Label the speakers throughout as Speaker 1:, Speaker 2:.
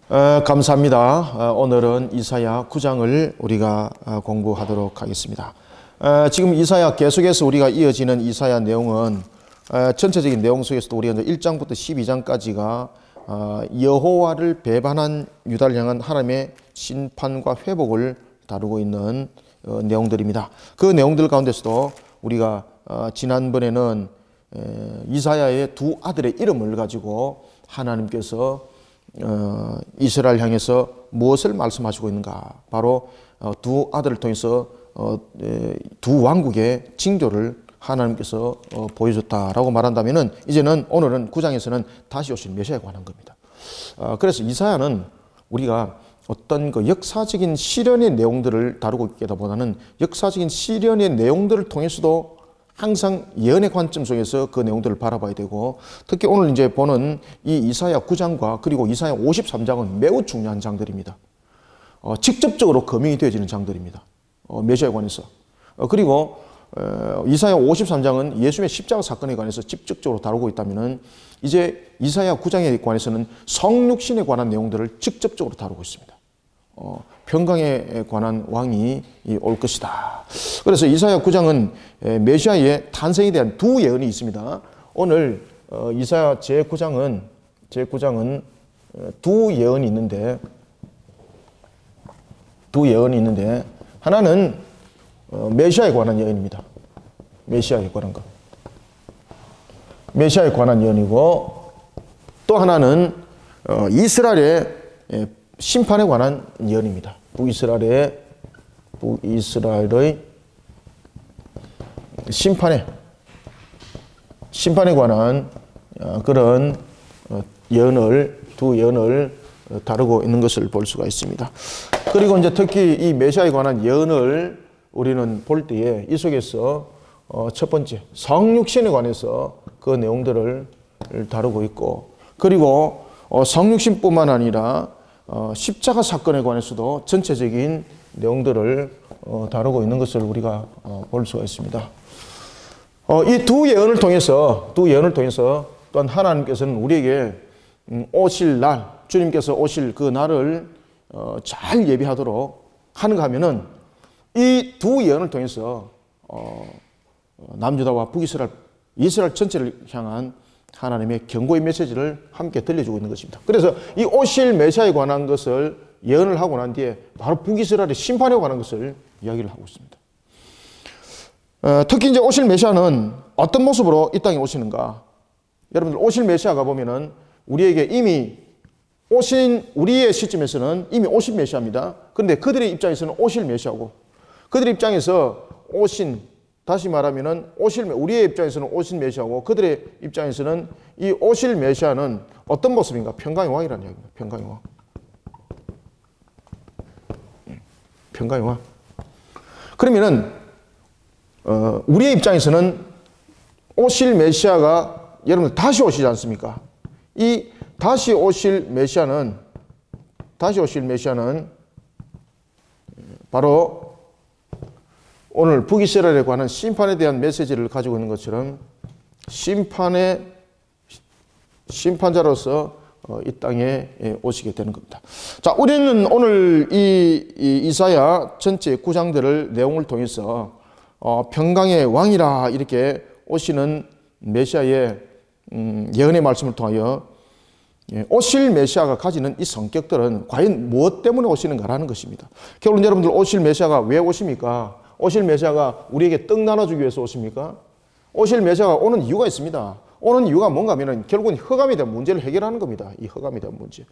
Speaker 1: 감사합니다. 오늘은 이사야 9장을 우리가 공부하도록 하겠습니다. 지금 이사야 계속해서 우리가 이어지는 이사야 내용은 전체적인 내용 속에서도 우리가 1장부터 12장까지가 여호와를 배반한 유다를 향한 하나님의 심판과 회복을 다루고 있는 내용들입니다. 그 내용들 가운데서도 우리가 지난번에는 이사야의 두 아들의 이름을 가지고 하나님께서 이스라엘 향해서 무엇을 말씀하시고 있는가? 바로 두 아들을 통해서 두 왕국의 징조를 하나님께서 보여줬다라고 말한다면은 이제는 오늘은 9장에서는 다시 오신 메시아에 관한 겁니다. 그래서 이사야는 우리가 어떤 그 역사적인 시련의 내용들을 다루고 있기보다는 역사적인 시련의 내용들을 통해서도 항상 예언의 관점 속에서 그 내용들을 바라봐야 되고, 특히 오늘 이제 보는 이 이사야 9장과 그리고 이사야 53장은 매우 중요한 장들입니다. 직접적으로 거명이 되어지는 장들입니다. 메시아에 관해서. 그리고 이사야 53장은 예수님의 십자가 사건에 관해서 직접적으로 다루고 있다면은 이제 이사야 9장에 관해서는 성육신에 관한 내용들을 직접적으로 다루고 있습니다. 평강에 관한 왕이 올 것이다. 그래서 이사야 9장은 메시아의 탄생에 대한 두 예언이 있습니다. 오늘 이사야 제9장은 두 예언이 있는데 하나는 메시아에 관한 예언입니다. 메시아에 관한 것. 메시아에 관한 예언이고, 또 하나는 이스라엘의 심판에 관한 예언입니다. 북이스라엘의 심판에 관한 그런 두 예언을 다루고 있는 것을 볼 수가 있습니다. 그리고 이제 특히 이 메시아에 관한 예언을 우리는 볼 때에 이 속에서 첫 번째 성육신에 관해서 그 내용들을 다루고 있고, 그리고 성육신뿐만 아니라 십자가 사건에 관해서도 전체적인 내용들을 다루고 있는 것을 우리가 볼 수가 있습니다. 이 두 예언을 통해서 또한 하나님께서는 우리에게 오실 날, 주님께서 오실 그 날을 잘 예비하도록 하는가 하면은 이 두 예언을 통해서 남유다와 북이스라엘, 이스라엘 전체를 향한 하나님의 경고의 메시지를 함께 들려주고 있는 것입니다. 그래서 이 오실 메시아에 관한 것을 예언을 하고 난 뒤에 바로 북이스라엘의 심판에 관한 것을 이야기를 하고 있습니다. 특히 이제 오실 메시아는 어떤 모습으로 이 땅에 오시는가? 여러분들 오실 메시아가 보면은 우리에게 이미 우리의 시점에서는 이미 오신 메시아입니다. 그런데 그들의 입장에서는 오실 메시아고, 그들의 입장에서 다시 말하면은 우리의 입장에서는 오실 메시아고, 그들의 입장에서는 이 오실 메시아는 어떤 모습인가? 평강의 왕이라는 이야기입니다. 평강의 왕. 평강의 왕. 그러면은 우리의 입장에서는 오실 메시아가 여러분들 다시 오시지 않습니까? 이 다시 오실 메시아는 바로 오늘 북이스라엘에 관한 심판에 대한 메시지를 가지고 있는 것처럼 심판자로서 이 땅에 오시게 되는 겁니다. 자, 우리는 오늘 이 이사야 전체 9장들을 내용을 통해서 평강의 왕이라 이렇게 오시는 메시아의 예언의 말씀을 통하여 오실 메시아가 가지는 이 성격들은 과연 무엇 때문에 오시는가라는 것입니다. 결국 여러분들 오실 메시아가 왜 오십니까? 오실 메시아가 우리에게 떡 나눠주기 위해서 오십니까? 오실 메시아가 오는 이유가 있습니다. 오는 이유가 뭔가 하면 결국은 흑암에 대한 문제를 해결하는 겁니다. 이 흑암에 대한 문제.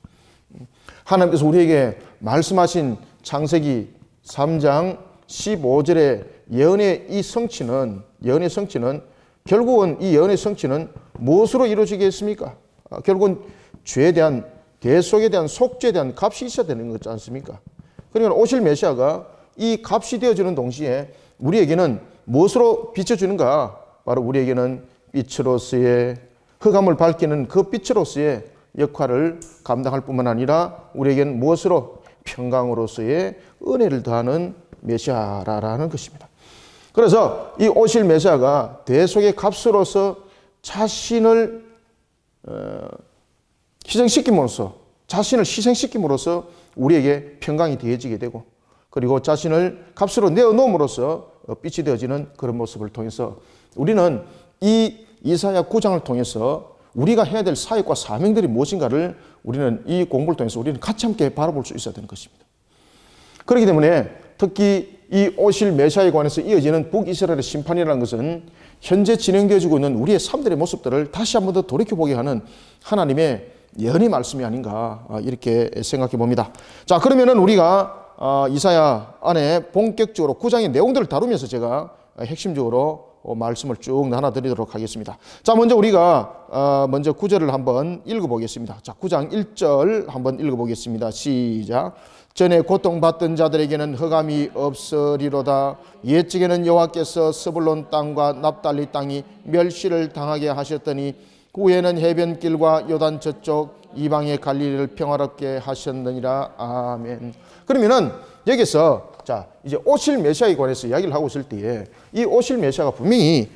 Speaker 1: 하나님께서 우리에게 말씀하신 창세기 3장 15절의 예언의 성취는 결국은 이 예언의 성취는 무엇으로 이루어지겠습니까? 결국은 죄에 대한, 대속에 대한, 속죄에 대한 값이 있어야 되는 거지 않습니까? 그러니까 오실 메시아가 이 값이 되어주는 동시에 우리에게는 무엇으로 비춰주는가? 바로 우리에게는 빛으로서의, 흑암을 밝히는 그 빛으로서의 역할을 감당할 뿐만 아니라 우리에게는 무엇으로? 평강으로서의 은혜를 더하는 메시아라는 것입니다. 그래서 이 오실 메시아가 대속의 값으로서 자신을 희생시킴으로써 자신을 희생시킴으로써 우리에게 평강이 더해지게 되고, 그리고 자신을 값으로 내어놓음으로써 빛이 되어지는 그런 모습을 통해서 우리는 이 이사야 9장을 통해서 우리가 해야 될 사역과 사명들이 무엇인가를 우리는 이 공부를 통해서 우리는 같이 함께 바라볼 수 있어야 되는 것입니다. 그렇기 때문에 특히 이 오실 메시아에 관해서 이어지는 북이스라엘의 심판이라는 것은 현재 진행되어지고 있는 우리의 삶들의 모습들을 다시 한 번 더 돌이켜보게 하는 하나님의 예언의 말씀이 아닌가 이렇게 생각해 봅니다. 자, 그러면은 우리가 이사야 안에 본격적으로 9장의 내용들을 다루면서 제가 핵심적으로 말씀을 쭉 나눠드리도록 하겠습니다. 자, 먼저 우리가 먼저 9절을 한번 읽어보겠습니다. 자, 9장 1절 한번 읽어보겠습니다. 시작. 전에 고통받던 자들에게는 흑암이 없으리로다. 옛적에는 여호와께서 스불론 땅과 납달리 땅이 멸시를 당하게 하셨더니 후에는 해변길과 요단 저쪽 이방의 갈릴리를 평화롭게 하셨느니라. 아멘. 그러면은 여기서 자, 이제 오실 메시아에 관해서 이야기를 하고 있을 때에 이 오실 메시아가 분명히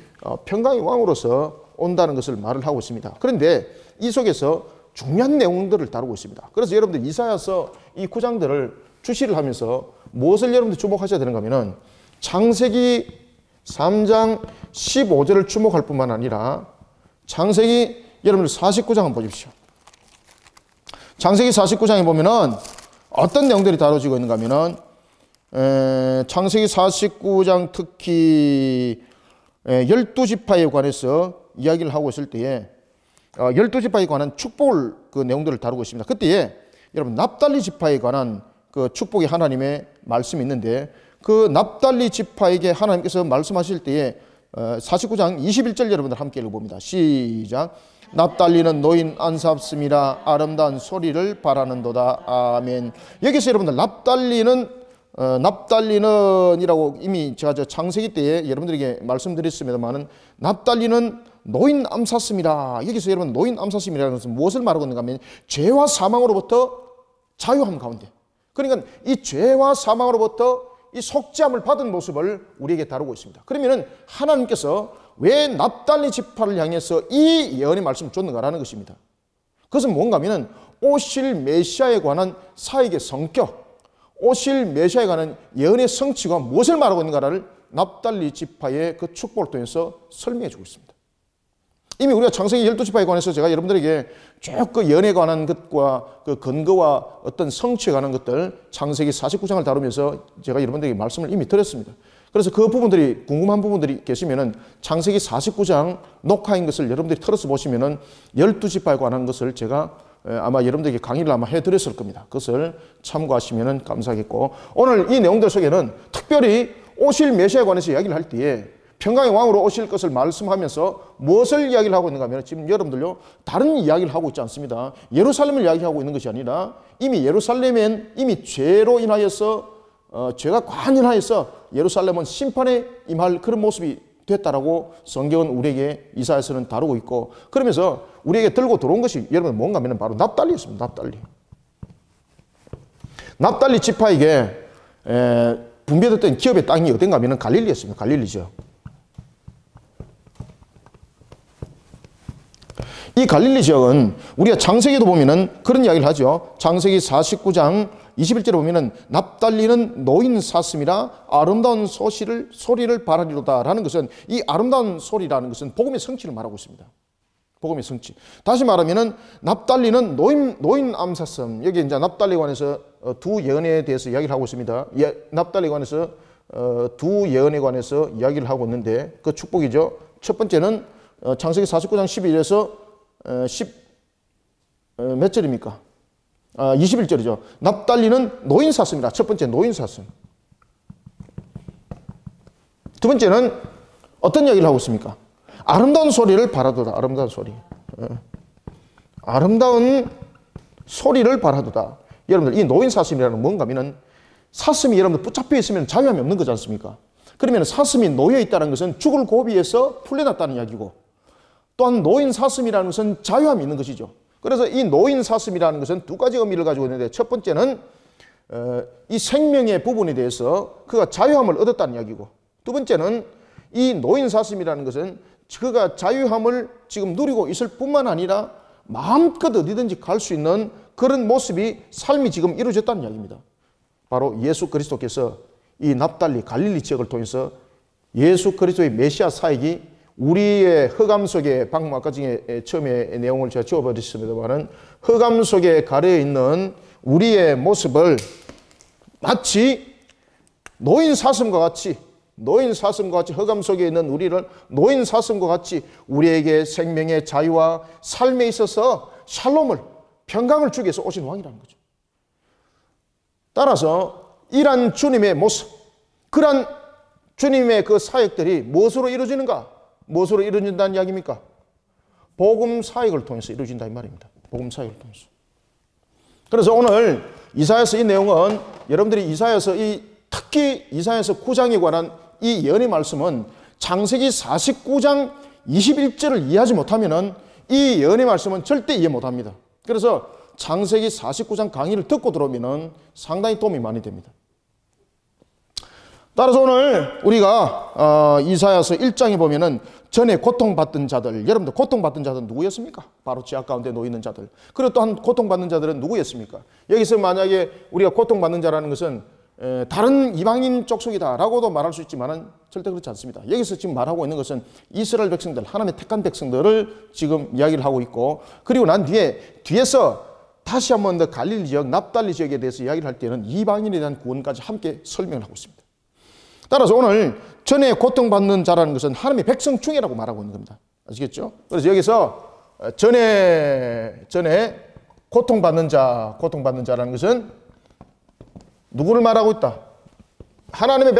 Speaker 1: 평강의 왕으로서 온다는 것을 말을 하고 있습니다. 그런데 이 속에서 중요한 내용들을 다루고 있습니다. 그래서 여러분들 이사야서 이 9장들을 주시를 하면서 무엇을 여러분들 주목하셔야 되는가 하면은 창세기 3장 15절을 주목할 뿐만 아니라 창세기 여러분들 49장 한번 보십시오. 창세기 49장에 보면은 어떤 내용들이 다뤄지고 있는가 하면은 창세기 49장 특히 12지파에 관해서 이야기를 하고 있을 때에 12지파에 관한 축복을 그 내용들을 다루고 있습니다. 그때에 여러분 납달리 지파에 관한 그 축복의 하나님의 말씀이 있는데 그 납달리 지파에게 하나님께서 말씀하실 때에 49장 21절 여러분들 함께 읽어봅니다. 시작. 납달리는 노인 안삽슴이라 아름다운 소리를 바라는도다. 아멘. 여기서 여러분들 납달리는이라고 이미 제가 저 창세기 때에 여러분들에게 말씀드렸습니다만은 납달리는 노인 암사슴이라. 여기서 여러분 노인 암사슴이라는 것은 무엇을 말하고 있는가 하면 죄와 사망으로부터 자유함 가운데, 그러니까 이 죄와 사망으로부터 이 속죄함을 받은 모습을 우리에게 다루고 있습니다. 그러면은 하나님께서 왜 납달리 지파를 향해서 이 예언의 말씀을 줬는가라는 것입니다. 그것은 뭔가 하면은 오실 메시아에 관한 사역의 성격, 오실 메시아에 관한 예언의 성취가 무엇을 말하고 있는가를 납달리 지파의 그 축복을 통해서 설명해 주고 있습니다. 이미 우리가 창세기 12지파에 관해서 제가 여러분들에게 쭉 그 예언에 관한 것과 그 근거와 어떤 성취에 관한 것들 창세기 49장을 다루면서 제가 여러분들에게 말씀을 이미 드렸습니다. 그래서 그 부분들이 궁금한 부분들이 계시면은 창세기 49장 녹화인 것을 여러분들이 틀어서 보시면은 12지파에 관한 것을 제가 아마 여러분들에게 강의를 아마 해드렸을 겁니다. 그것을 참고하시면은 감사하겠고, 오늘 이 내용들 속에는 특별히 오실 메시아에 관해서 이야기를 할 때에 평강의 왕으로 오실 것을 말씀하면서 무엇을 이야기를 하고 있는가 하면 지금 여러분들요 다른 이야기를 하고 있지 않습니다. 예루살렘을 이야기하고 있는 것이 아니라 이미 예루살렘엔 이미 죄로 인하여서 죄가 관연하여서 예루살렘은 심판에 임할 그런 모습이 됐다라고 성경은 우리에게 이사야서는 다루고 있고, 그러면서 우리에게 들고 들어온 것이 여러분 뭔가 하면 바로 납달리였습니다. 납달리 지파에게 분배됐던 기업의 땅이 어딘가 하면 갈릴리였습니다. 갈릴리죠. 이 갈릴리 지역은 우리가 창세기도 보면은 그런 이야기를 하죠. 창세기 49장 21절에 보면은 납달리는 노인 사슴이라 아름다운 소리를 바라리로다 라는 것은, 이 아름다운 소리라는 것은 복음의 성취를 말하고 있습니다. 복음의 성취. 다시 말하면은 납달리는 노인 암사슴. 여기 이제 납달리에 관해서 두 예언에 대해서 이야기를 하고 있습니다. 납달리에 관해서 두 예언에 관해서 이야기를 하고 있는데 그 축복이죠. 첫 번째는 창세기 49장 12절에서 몇 절입니까? 21절이죠. 납달리는 노인 사슴이라. 첫 번째 노인 사슴. 두 번째는 어떤 이야기를 하고 있습니까? 아름다운 소리를 바라도다. 아름다운 소리. 아름다운 소리를 바라도다. 여러분들 이 노인 사슴이라는 뭔가 하면은 사슴이 여러분들 붙잡혀 있으면 자유함이 없는 거지 않습니까? 그러면 사슴이 놓여 있다는 것은 죽을 고비에서 풀려났다는 이야기고, 또한 노인 사슴이라는 것은 자유함이 있는 것이죠. 그래서 이 노인 사슴이라는 것은 두 가지 의미를 가지고 있는데, 첫 번째는 이 생명의 부분에 대해서 그가 자유함을 얻었다는 이야기고, 두 번째는 이 노인 사슴이라는 것은 그가 자유함을 지금 누리고 있을 뿐만 아니라 마음껏 어디든지 갈 수 있는 그런 모습이 삶이 지금 이루어졌다는 이야기입니다. 바로 예수 그리스도께서 이 납달리 갈릴리 지역을 통해서 예수 그리스도의 메시아 사역이 우리의 흑암 속에 방금 아까 중에 처음에 내용을 제가 지워버렸습니다만은 흑암 속에 가려 있는 우리의 모습을 마치 노인 사슴과 같이 흑암 속에 있는 우리를 노인 사슴과 같이 우리에게 생명의 자유와 삶에 있어서 샬롬을 평강을 주기 위해서 오신 왕이라는 거죠. 따라서 이러한 주님의 모습, 그러한 주님의 그 사역들이 무엇으로 이루어지는가? 무엇으로 이루어진다는 이야기입니까? 복음 사역을 통해서 이루어진다 이 말입니다. 복음 사역을 통해서. 그래서 오늘 이사야서 이 내용은 여러분들이 이사야서 특히 이사야서 9장에 관한 이 예언의 말씀은 창세기 49장 21절을 이해하지 못하면은 이 예언의 말씀은 절대 이해 못합니다. 그래서 창세기 49장 강의를 듣고 들어오면은 상당히 도움이 많이 됩니다. 따라서 오늘 우리가 이사야서 1장에 보면은 전에 고통받던 자들, 여러분들 고통받던 자들은 누구였습니까? 바로 지하 가운데 놓이는 자들. 그리고 또한 고통받는 자들은 누구였습니까? 여기서 만약에 우리가 고통받는 자라는 것은 다른 이방인 족속이다라고도 말할 수 있지만은 절대 그렇지 않습니다. 여기서 지금 말하고 있는 것은 이스라엘 백성들, 하나님의 택한 백성들을 지금 이야기를 하고 있고, 그리고 난 뒤에서 다시 한 번 더 갈릴리 지역, 납달리 지역에 대해서 이야기를 할 때는 이방인에 대한 구원까지 함께 설명을 하고 있습니다. 따라서 오늘 전에 고통받는 자라는 것은 하나님의 백성 중에라고 말하고 있는 겁니다. 아시겠죠? 그래서 여기서 전에 고통받는 자라는 것은 누구를 말하고 있다? 하나님의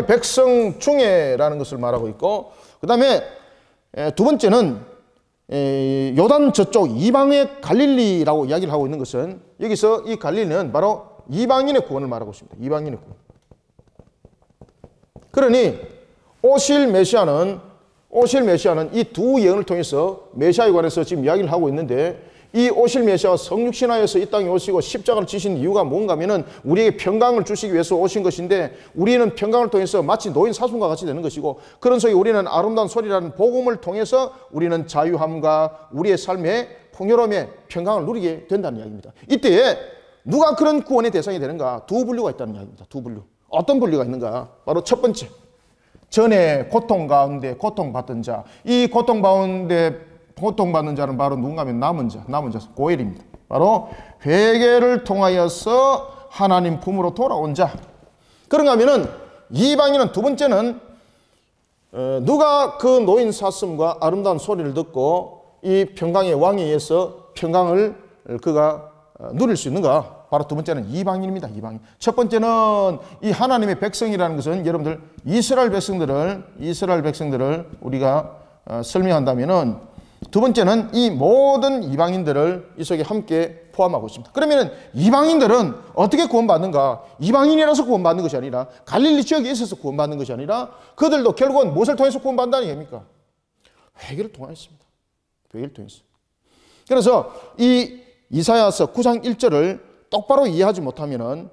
Speaker 1: 백성 중에라는 것을 말하고 있고, 그 다음에 두 번째는 요단 저쪽 이방의 갈릴리라고 이야기를 하고 있는 것은, 여기서 이 갈릴리는 바로 이방인의 구원을 말하고 있습니다. 이방인의 구원. 그러니 오실 메시아는 이 두 예언을 통해서 메시아에 관해서 지금 이야기를 하고 있는데, 이 오실 메시아가 성육신하여서 이 땅에 오시고 십자가를 지신 이유가 뭔가 하면은 우리에게 평강을 주시기 위해서 오신 것인데, 우리는 평강을 통해서 마치 노인 사슴과 같이 되는 것이고, 그런 속에 우리는 아름다운 소리라는 복음을 통해서 우리는 자유함과 우리의 삶의 풍요로움의 평강을 누리게 된다는 이야기입니다. 이때에 누가 그런 구원의 대상이 되는가? 두 분류가 있다는 이야기입니다. 두 분류. 어떤 분류가 있는가? 바로 첫 번째, 전에 고통 가운데 고통받던 자. 이 고통받는 자는 바로 누군가 하면 남은 자, 고엘입니다. 바로 회개를 통하여서 하나님 품으로 돌아온 자. 그런가 하면은 이방인은 두 번째는 누가 그 노인 사슴과 아름다운 소리를 듣고 이 평강의 왕에 의해서 평강을 그가 누릴 수 있는가? 바로 두 번째는 이방인입니다. 이방인. 첫 번째는 이 하나님의 백성이라는 것은 여러분들 이스라엘 백성들을 우리가 설명한다면은, 두 번째는 이 모든 이방인들을 이 속에 함께 포함하고 있습니다. 그러면 이방인들은 어떻게 구원받는가? 이방인이라서 구원받는 것이 아니라, 갈릴리 지역에 있어서 구원받는 것이 아니라, 그들도 결국은 무엇을 통해서 구원받는다는 얘기입니까? 회개를 통하였습니다. 회개를 통해서. 그래서 이 이사야서 9장 1절을 똑바로 이해하지 못하면은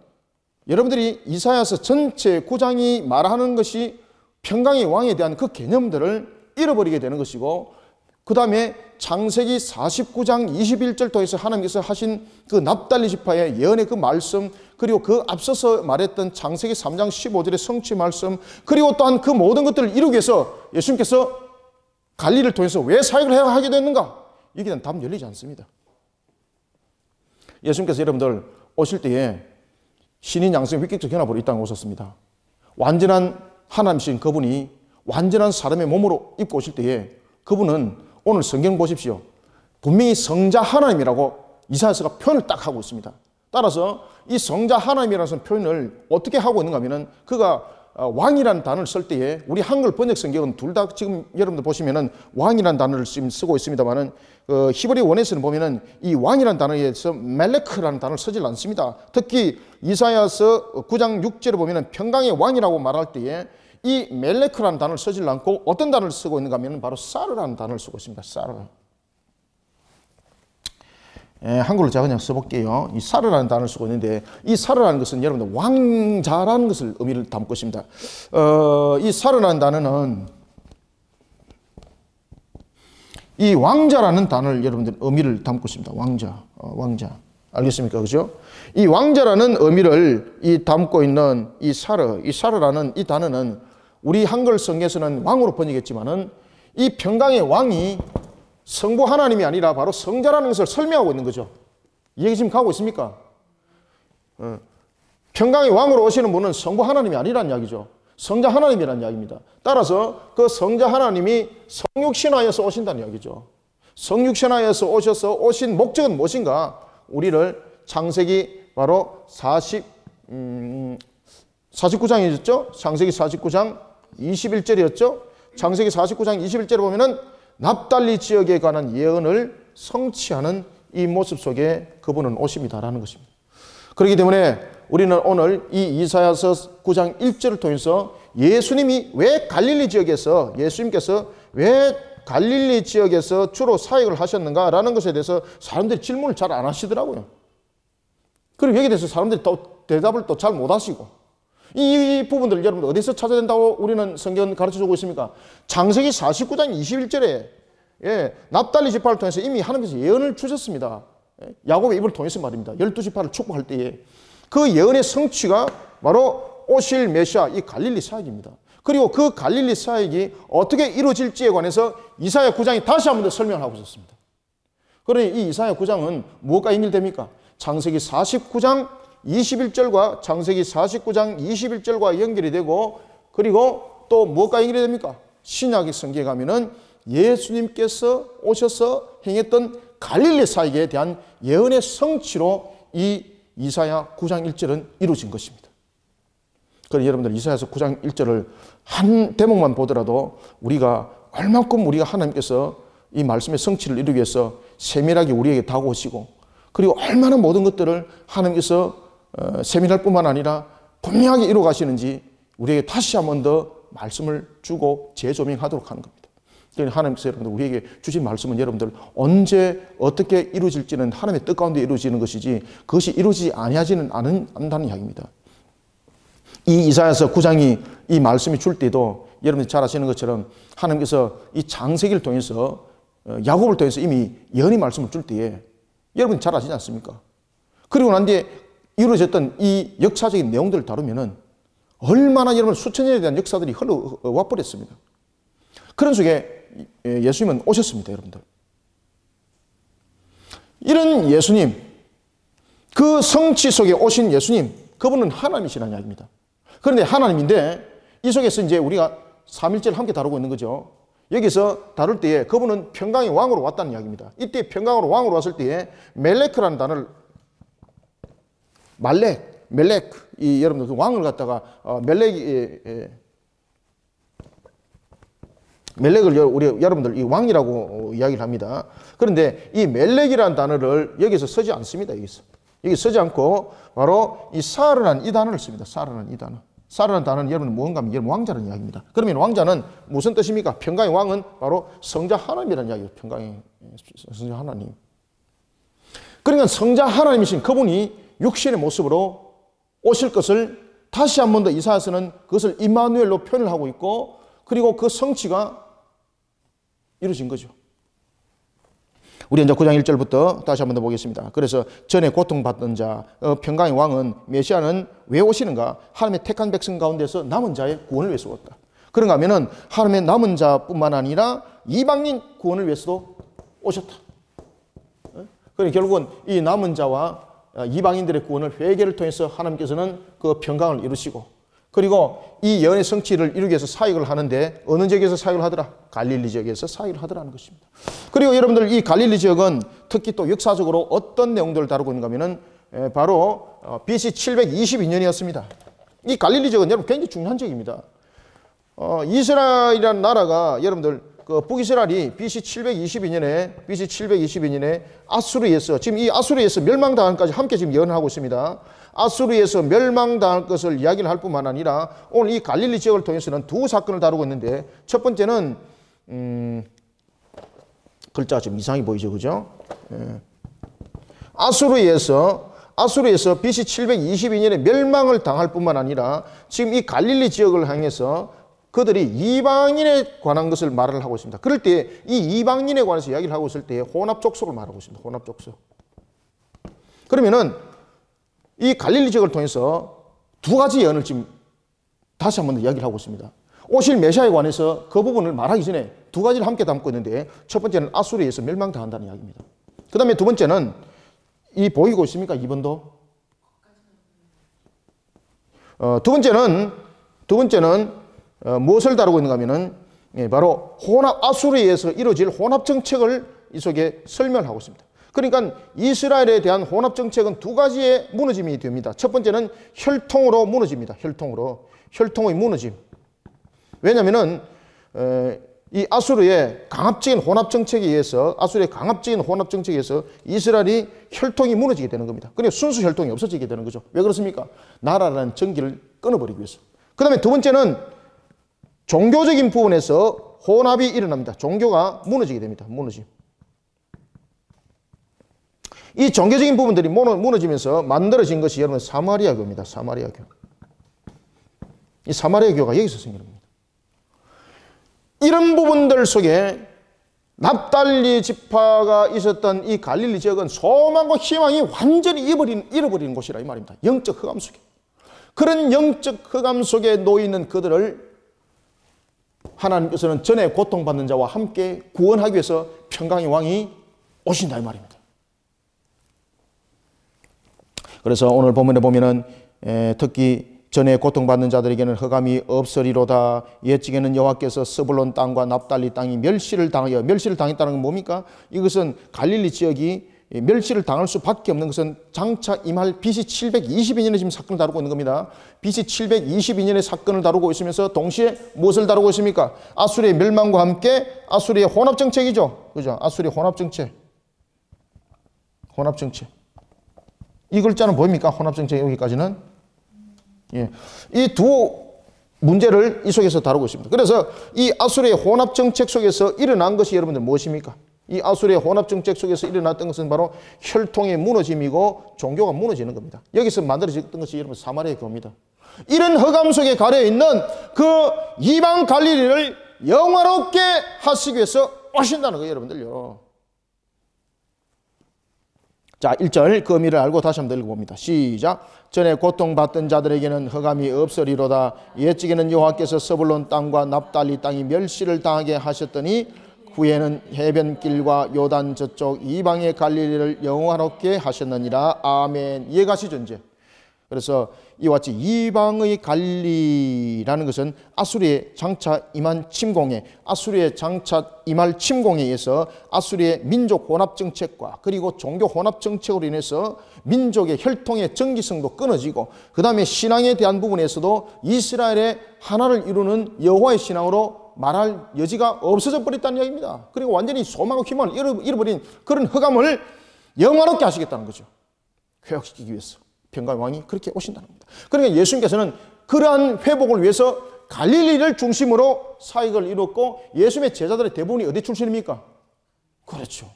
Speaker 1: 여러분들이 이사야서 전체 9장이 말하는 것이 평강의 왕에 대한 그 개념들을 잃어버리게 되는 것이고, 그 다음에 창세기 49장 21절 통해서 하나님께서 하신 그 납달리 지파의 예언의 그 말씀, 그리고 그 앞서서 말했던 창세기 3장 15절의 성취 말씀, 그리고 또한 그 모든 것들을 이루기 위해서 예수님께서 갈릴리를 통해서 왜 사역을 하게 됐는가? 여기에 대한 답은 열리지 않습니다. 예수님께서 여러분들 오실 때에 신인 양성의 획기적 변화로 이 땅에 오셨습니다. 완전한 하나님이신 그분이 완전한 사람의 몸으로 입고 오실 때에 그분은 오늘 성경 보십시오. 분명히 성자 하나님이라고 이사야서가 표현을 딱 하고 있습니다. 따라서 이 성자 하나님이라는 표현을 어떻게 하고 있는가 하면은 그가 왕이라는 단어를 쓸 때에 우리 한글 번역 성경은 둘 다 지금 여러분들 보시면은 왕이라는 단어를 지금 쓰고 있습니다만은 히브리 원에서는 보면은 이 왕이라는 단어에서 멜레크라는 단어를 쓰질 않습니다. 특히 이사야서 9장 6절에 보면은 평강의 왕이라고 말할 때에 이 멜레크라는 단어를 쓰질 않고 어떤 단어를 쓰고 있는가 하면 바로 사르라는 단어를 쓰고 있습니다. 사르. 한글로 제가 그냥 써볼게요. 이 사르라는 단어를 쓰고 있는데, 이 사르라는 것은 여러분들 왕자라는 것을 의미를 담고 있습니다. 이 사르라는 단어는 이 왕자라는 단어를 여러분들 의미를 담고 있습니다. 왕자, 왕자. 알겠습니까? 그죠? 이 왕자라는 의미를 담고 있는 이 사르라는 이 단어는 우리 한글 성경에서는 왕으로 번역했지만은 이 평강의 왕이 성부 하나님이 아니라 바로 성자라는 것을 설명하고 있는 거죠. 이 얘기 지금 가고 있습니까? 평강의 왕으로 오시는 분은 성부 하나님이 아니라는 이야기죠. 성자 하나님이라는 이야기입니다. 따라서 그 성자 하나님이 성육신하여서 오신다는 이야기죠. 성육신하여서 오셔서 오신 목적은 무엇인가? 우리를 창세기 바로 49장이었죠? 창세기 49장 21절이었죠? 창세기 49장 21절에 보면은 납달리 지역에 관한 예언을 성취하는 이 모습 속에 그분은 오십니다라는 것입니다. 그렇기 때문에 우리는 오늘 이 이사야서 9장 1절을 통해서 예수님이 왜 갈릴리 지역에서 예수님께서 왜 갈릴리 지역에서 주로 사역을 하셨는가라는 것에 대해서 사람들이 질문을 잘 안 하시더라고요. 그리고 여기에 대해서 사람들이 또 대답을 또 잘 못 하시고 이 부분들을 여러분들 어디서 찾아야 된다고 우리는 성경 가르쳐주고 있습니까? 창세기 49장 21절에 납달리 지파를 통해서 이미 하나님께서 예언을 주셨습니다. 야곱의 입을 통해서 말입니다. 12지파를 축복할 때에 그 예언의 성취가 바로 오실 메시아 이 갈릴리 사역입니다. 그리고 그 갈릴리 사역이 어떻게 이루어질지에 관해서 이사야 9장이 다시 한 번 더 설명을 하고 있었습니다. 그러니 이 이사야 9장은 무엇과 연결됩니까? 창세기 49장 21절과 창세기 49장 21절과 연결이 되고 그리고 또 무엇과 연결이 됩니까? 신약의 성경에 가면은 예수님께서 오셔서 행했던 갈릴리 사역에 대한 예언의 성취로 이 이사야 9장 1절은 이루어진 것입니다. 그래서 여러분들 이사야서 9장 1절을 한 대목만 보더라도 우리가 얼만큼 우리가 하나님께서 이 말씀의 성취를 이루기 위해서 세밀하게 우리에게 다가오시고 그리고 얼마나 모든 것들을 하나님께서 세밀할 뿐만 아니라 분명하게 이루어 가시는지 우리에게 다시 한 번 더 말씀을 주고 재조명하도록 하는 겁니다. 그러니까 하나님께서 여러분들 우리에게 주신 말씀은 여러분들 언제 어떻게 이루어질지는 하나님의 뜻 가운데 이루어지는 것이지 그것이 이루어지지 아니하지는 않는다는 이야기입니다. 이 이사야서 9장이 이 말씀이 줄 때도 여러분들이 잘 아시는 것처럼 하나님께서 이 창세기를 통해서 야곱을 통해서 이미 예언의 말씀을 줄 때에 여러분 잘 아시지 않습니까? 그리고 난 뒤에 이루어졌던 이 역사적인 내용들을 다루면은 얼마나 여러분 수천 년에 대한 역사들이 흘러와 버렸습니다. 그런 속에 예수님은 오셨습니다, 여러분들. 이런 예수님, 그 성취 속에 오신 예수님, 그분은 하나님이시라는 이야기입니다. 그런데 하나님인데 이 속에서 이제 우리가 삼일째를 함께 다루고 있는 거죠. 여기서 다룰 때에 그분은 평강의 왕으로 왔다는 이야기입니다. 이때 평강으로 왕으로 왔을 때에 멜레크라는 단어를 멜렉 이 여러분들 왕을 갖다가 멜렉을 우리 여러분들 이 왕이라고 이야기를 합니다. 그런데 이 멜렉이라는 단어를 여기서 쓰지 않습니다. 여기 쓰지 않고 바로 이 사르라는 이 단어를 씁니다. 사르라는 이 단어. 사르라는 단어는 여러분 무언가 하면 여러분 왕자라는 이야기입니다. 그러면 왕자는 무슨 뜻입니까? 평강의 왕은 바로 성자 하나님이라는 이야기예요. 평강의 성자 하나님. 그러니까 성자 하나님이신 그분이 육신의 모습으로 오실 것을 다시 한 번 더 이사야서는 그것을 임마누엘로 표현을 하고 있고 그리고 그 성취가 이루어진 거죠. 우리 이제 9장 1절부터 다시 한 번 더 보겠습니다. 그래서 전에 고통받던 자, 평강의 왕은 메시아는 왜 오시는가? 하나님의 택한 백성 가운데서 남은 자의 구원을 위해서 왔다. 그런가 하면은 하나님의 남은 자뿐만 아니라 이방인 구원을 위해서도 오셨다. 그러니 결국은 이 남은 자와 이방인들의 구원을 회개를 통해서 하나님께서는 그 평강을 이루시고 그리고 이 예언의 성취를 이루기 위해서 사역을 하는데 어느 지역에서 사역을 하더라? 갈릴리 지역에서 사역을 하더라는 것입니다. 그리고 여러분들 이 갈릴리 지역은 특히 또 역사적으로 어떤 내용들을 다루고 있는가 하면은 바로 BC 722년이었습니다. 이 갈릴리 지역은 여러분 굉장히 중요한 지역입니다. 이스라엘이라는 나라가 여러분들 그 북이스라엘이 BC 722년에 아수르에서 지금 이 아수르에서 멸망당한까지 함께 지금 예언을 하고 있습니다. 아수르에서 멸망당할 것을 이야기를 할 뿐만 아니라 오늘 이 갈릴리 지역을 통해서는 두 사건을 다루고 있는데 첫 번째는 글자가 좀 이상하게 보이죠, 그죠? 아수르에서 BC 722년에 멸망을 당할 뿐만 아니라 지금 이 갈릴리 지역을 향해서 그들이 이방인에 관한 것을 말을 하고 있습니다. 그럴 때 이 이방인에 관해서 이야기를 하고 있을 때 혼합족속을 말하고 있습니다. 혼합족속. 그러면은 이 갈릴리 지역을 통해서 두 가지 예언을 지금 다시 한번 이야기를 하고 있습니다. 오실 메시아에 관해서 그 부분을 말하기 전에 두 가지를 함께 담고 있는데, 첫 번째는 아수르에 의해서 멸망당한다는 이야기입니다. 그 다음에 두 번째는 이 보이고 있습니까? 2번도. 두 번째는 무엇을 다루고 있는가 하면은 바로 아수르에 의해서 이루어질 혼합 정책을 이 속에 설명하고 있습니다. 그러니까 이스라엘에 대한 혼합 정책은 두 가지의 무너짐이 됩니다. 첫 번째는 혈통으로 무너집니다. 혈통의 무너짐. 왜냐하면은 이 아수르의 강압적인 혼합 정책에 의해서 이스라엘이 혈통이 무너지게 되는 겁니다. 그러니까 순수 혈통이 없어지게 되는 거죠. 왜 그렇습니까? 나라라는 전기를 끊어버리기 위해서. 그 다음에 두 번째는 종교적인 부분에서 혼합이 일어납니다. 종교가 무너지게 됩니다. 무너짐. 이 종교적인 부분들이 무너지면서 만들어진 것이 여러분 사마리아교입니다. 사마리아교. 이 사마리아교가 여기서 생기는 겁니다. 이런 부분들 속에 납달리 지파가 있었던 이 갈릴리 지역은 소망과 희망이 완전히 잃어버리는 곳이라 이 말입니다. 영적 흑암 속에. 그런 영적 흑암 속에 놓이는 그들을 하나님께서는 전에 고통받는 자와 함께 구원하기 위해서 평강의 왕이 오신다 이 말입니다. 그래서 오늘 본문에 보면은 특히 전에 고통받는 자들에게는 흑암이 없으리로다. 옛적에는 여호와께서 스불론 땅과 납달리 땅이 멸시를 당했다는 건 뭡니까? 이것은 갈릴리 지역이 멸시를 당할 수밖에 없는 것은 장차 임할 BC 722년에 지금 사건을 다루고 있는 겁니다. BC 722년의 사건을 다루고 있으면서 동시에 무엇을 다루고 있습니까? 아수르의 멸망과 함께 아수르의 혼합정책이죠. 그죠? 아수르의 혼합정책. 이 글자는 보입니까? 혼합정책 여기까지는. 예. 이 두 문제를 이 속에서 다루고 있습니다. 그래서 이 아수르의 혼합정책 속에서 일어난 것이 여러분들 무엇입니까? 이 아수르의 혼합정책 속에서 일어났던 것은 바로 혈통의 무너짐이고 종교가 무너지는 겁니다. 여기서 만들어졌던 것이 여러분 사마리아 교입니다. 이런 흑암 속에 가려있는 그 이방 갈릴리를 영화롭게 하시기 위해서 오신다는 거예요, 여러분들요. 자, 1절 그 의미를 알고 다시 한번 읽어봅니다. 시작. 전에 고통받던 자들에게는 흑암이 없으리로다. 옛적에는 여호와께서 스불론 땅과 납달리 땅이 멸시를 당하게 하셨더니 후에는 해변길과 요단 저쪽 이방의 갈릴리를 영화롭게 하셨느니라. 아멘. 이해가시죠 이제? 그래서 이와 같이 이방의 갈릴리라는 것은 아수르의 장차 임할 침공에 의해서 아수르의 민족 혼합 정책과 그리고 종교 혼합 정책으로 인해서 민족의 혈통의 정기성도 끊어지고 그 다음에 신앙에 대한 부분에서도 이스라엘의 하나를 이루는 여호와의 신앙으로 말할 여지가 없어져 버렸다는 이야기입니다. 그리고 완전히 소망과 희망을 잃어버린 그런 흑암을 영화롭게 하시겠다는 거죠. 회복시키기 위해서. 평강의 왕이 그렇게 오신다는 겁니다. 그러니까 예수님께서는 그러한 회복을 위해서 갈릴리를 중심으로 사역을 이뤘고 예수님의 제자들의 대부분이 어디 출신입니까? 그렇죠.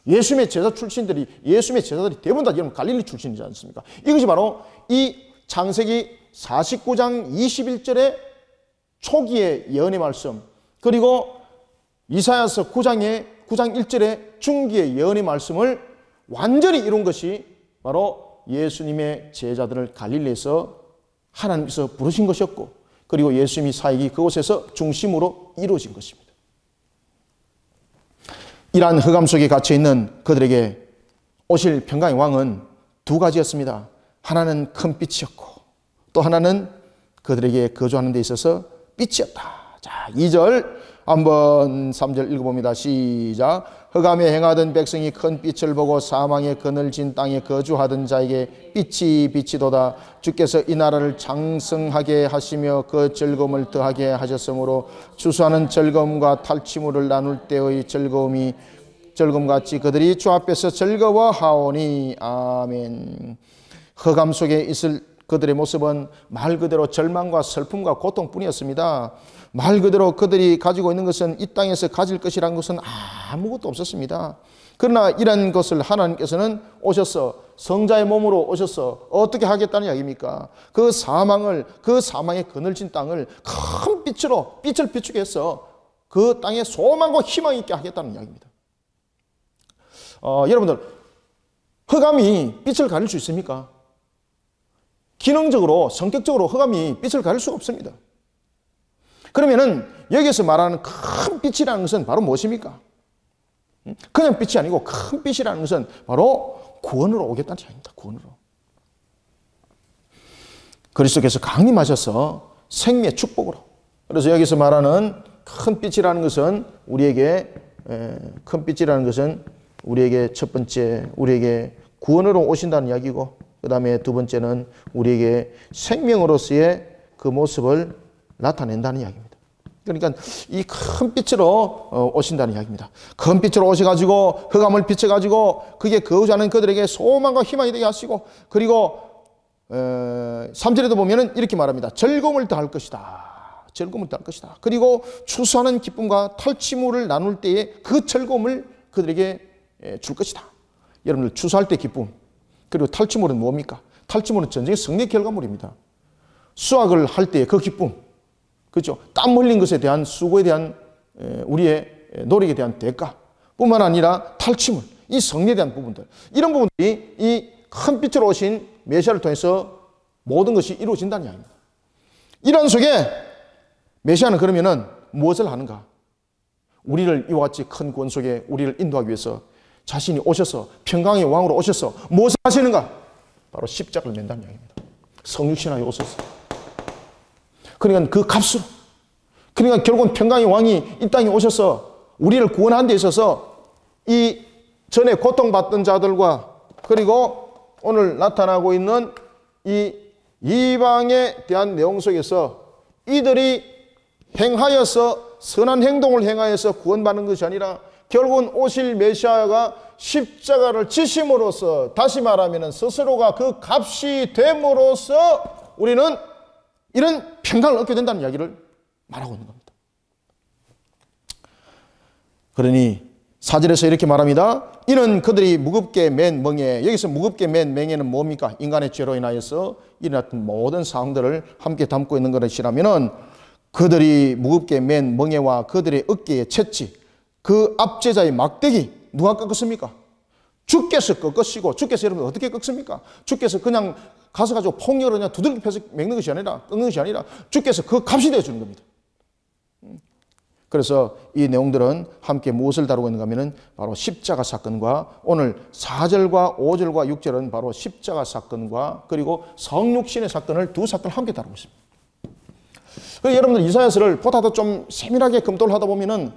Speaker 1: 예수님의 제자들이 대부분 다 여러분 갈릴리 출신이지 않습니까? 이것이 바로 이 창세기 49장 21절의 초기의 예언의 말씀, 그리고 이사야서 9장 1절의 중기의 예언의 말씀을 완전히 이룬 것이 바로 예수님의 제자들을 갈릴리에서 하나님께서 부르신 것이었고, 그리고 예수님이 사역이 그곳에서 중심으로 이루어진 것입니다. 이러한 흑암 속에 갇혀있는 그들에게 오실 평강의 왕은 두 가지였습니다. 하나는 큰 빛이었고 또 하나는 그들에게 거주하는 데 있어서 빛이었다. 자, 2절 한번 3절 읽어봅니다. 시작. 흑암에 행하던 백성이 큰 빛을 보고 사망의 그늘진 땅에 거주하던 자에게 빛이 비치도다. 주께서 이 나라를 장성하게 하시며 그 즐거움을 더하게 하셨으므로 추수하는 즐거움과 탈취물을 나눌 때의 즐거움같이 그들이 주 앞에서 즐거워하오니. 아멘. 흑암 속에 있을 그들의 모습은 말 그대로 절망과 슬픔과 고통뿐이었습니다. 말 그대로 그들이 가지고 있는 것은 이 땅에서 가질 것이라는 것은 아무것도 없었습니다. 그러나 이런 것을 하나님께서는 오셔서 성자의 몸으로 오셔서 어떻게 하겠다는 이야기입니까? 그 사망의 그늘진 땅을 큰 빛을 비추게 해서 그 땅에 소망과 희망이 있게 하겠다는 이야기입니다. 여러분들, 흑암이 빛을 가릴 수 있습니까? 기능적으로, 성격적으로 흑암이 빛을 가릴 수가 없습니다. 그러면은 여기서 말하는 큰 빛이라는 것은 바로 무엇입니까? 그냥 빛이 아니고 큰 빛이라는 것은 바로 구원으로 오겠다는 이야기입니다. 구원으로. 그리스도께서 강림하셔서 생명의 축복으로. 그래서 여기서 말하는 큰 빛이라는 것은 우리에게 첫 번째 우리에게 구원으로 오신다는 이야기고, 그 다음에 두 번째는 우리에게 생명으로서의 그 모습을 나타낸다는 이야기입니다. 그러니까 이 큰 빛으로 오신다는 이야기입니다. 큰 빛으로 오셔가지고 흑암을 비춰가지고 그게 거주하는 그들에게 소망과 희망이 되게 하시고, 그리고 3절에도 보면은 이렇게 말합니다. 즐거움을 더할 것이다. 즐거움을 더할 것이다. 그리고 추수하는 기쁨과 탈취물을 나눌 때에 그 즐거움을 그들에게 줄 것이다. 여러분들, 추수할 때 기쁨, 그리고 탈취물은 뭡니까? 탈취물은 전쟁의 승리 결과물입니다. 수확을 할 때의 그 기쁨, 그렇죠? 땀 흘린 것에 대한 수고에 대한 우리의 노력에 대한 대가 뿐만 아니라 탈취물, 이 승리에 대한 부분들, 이런 부분들이 이 큰 빛으로 오신 메시아를 통해서 모든 것이 이루어진다는 이야기입니다. 이런 속에 메시아는 그러면은 무엇을 하는가? 우리를 이와 같이 큰 구원 속에 우리를 인도하기 위해서 자신이 오셔서 평강의 왕으로 오셔서 무엇을 하시는가? 바로 십자가를 맨다는 이야기입니다. 성육신하여 오셔서. 그러니까 그 값으로, 그러니까 결국은 평강의 왕이 이 땅에 오셔서 우리를 구원하는 데 있어서 이 전에 고통받던 자들과, 그리고 오늘 나타나고 있는 이 이방에 대한 내용 속에서 이들이 행하여서 선한 행동을 행하여서 구원받는 것이 아니라 결국은 오실 메시아가 십자가를 지심으로써, 다시 말하면 스스로가 그 값이 됨으로써 우리는 이런 평강을 얻게 된다는 이야기를 말하고 있는 겁니다. 그러니 4절에서 이렇게 말합니다. 이는 그들이 무겁게 맨 멍에, 여기서 무겁게 맨 멍에는 뭡니까? 인간의 죄로 인하여서 일어났던 모든 상황들을 함께 담고 있는 것이라면은, 그들이 무겁게 맨 멍에와 그들의 어깨의 채찍, 그 압제자의 막대기 누가 꺾었습니까? 주께서 꺾으시고, 주께서 여러분 어떻게 꺾습니까? 주께서 그냥 가서 가지고 폭력으로 그냥 두들겨 패서 꺾는 것이 아니라 주께서 그 값이 되어주는 겁니다. 그래서 이 내용들은 함께 무엇을 다루고 있는가 하면은 바로 십자가 사건과, 오늘 4절과 5절과 6절은 바로 십자가 사건과 그리고 성육신의 사건을, 두 사건을 함께 다루고 있습니다. 그래서 여러분들 이사야서를 보다 더 좀 세밀하게 검토를 하다 보면은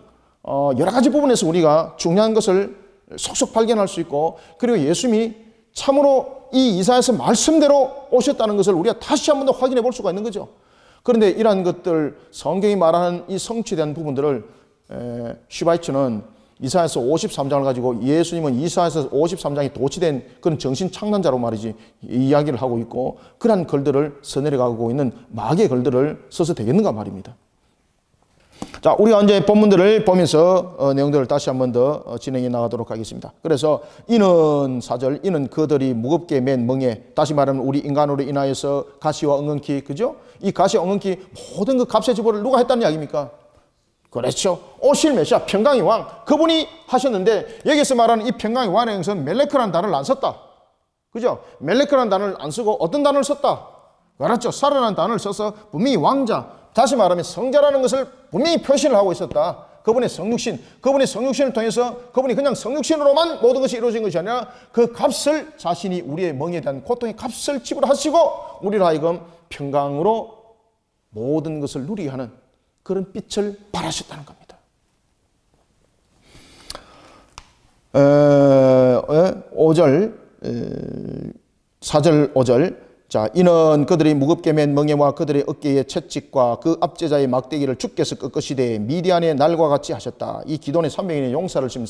Speaker 1: 여러 가지 부분에서 우리가 중요한 것을 속속 발견할 수 있고, 그리고 예수님이 참으로 이 이사야서 말씀대로 오셨다는 것을 우리가 다시 한 번 더 확인해 볼 수가 있는 거죠. 그런데 이러한 것들, 성경이 말하는 이 성취에 대한 부분들을 슈바이처는 이사야서 53장을 가지고, 예수님은 이사야서 53장이 도취된 그런 정신착란자로 말이지 이야기를 하고 있고, 그러한 글들을 써내려 가고 있는 마귀의 글들을 써서 되겠는가 말입니다. 자, 우리가 이제 본문들을 보면서 내용들을 다시 한 번 더 진행해 나가도록 하겠습니다. 그래서 이는 4절, 이는 그들이 무겁게 맨 멍에, 다시 말하면 우리 인간으로 인하여서 가시와 엉겅퀴, 그죠? 이 가시와 엉겅퀴 모든 그 값의 지불을 누가 했다는 이야기입니까? 그렇죠. 오실 메시아 평강의 왕, 그분이 하셨는데, 여기서 말하는 이 평강의 왕에 대해서 멜레크라는 단어를 안 썼다. 그죠? 멜레크라는 단어를 안 쓰고 어떤 단어를 썼다? 그렇죠. 살아난 단어를 써서 분명히 왕자, 다시 말하면 성자라는 것을 분명히 표시를 하고 있었다. 그분의 성육신, 그분의 성육신을 통해서 그분이 그냥 성육신으로만 모든 것이 이루어진 것이 아니라 그 값을, 자신이 우리의 멍에 대한 고통의 값을 지불하시고 우리로 하여금 평강으로 모든 것을 누리게 하는 그런 빛을 발하셨다는 겁니다. 5절, 4절, 5절. 자, 이는 그들이 무겁게 맨 멍에와 그들의 어깨의 채찍과 그 압제자의 막대기를 주께서 꺾으시되 미디안의 날과 같이 하셨다. 이 기돈의 300인의 용사를 지금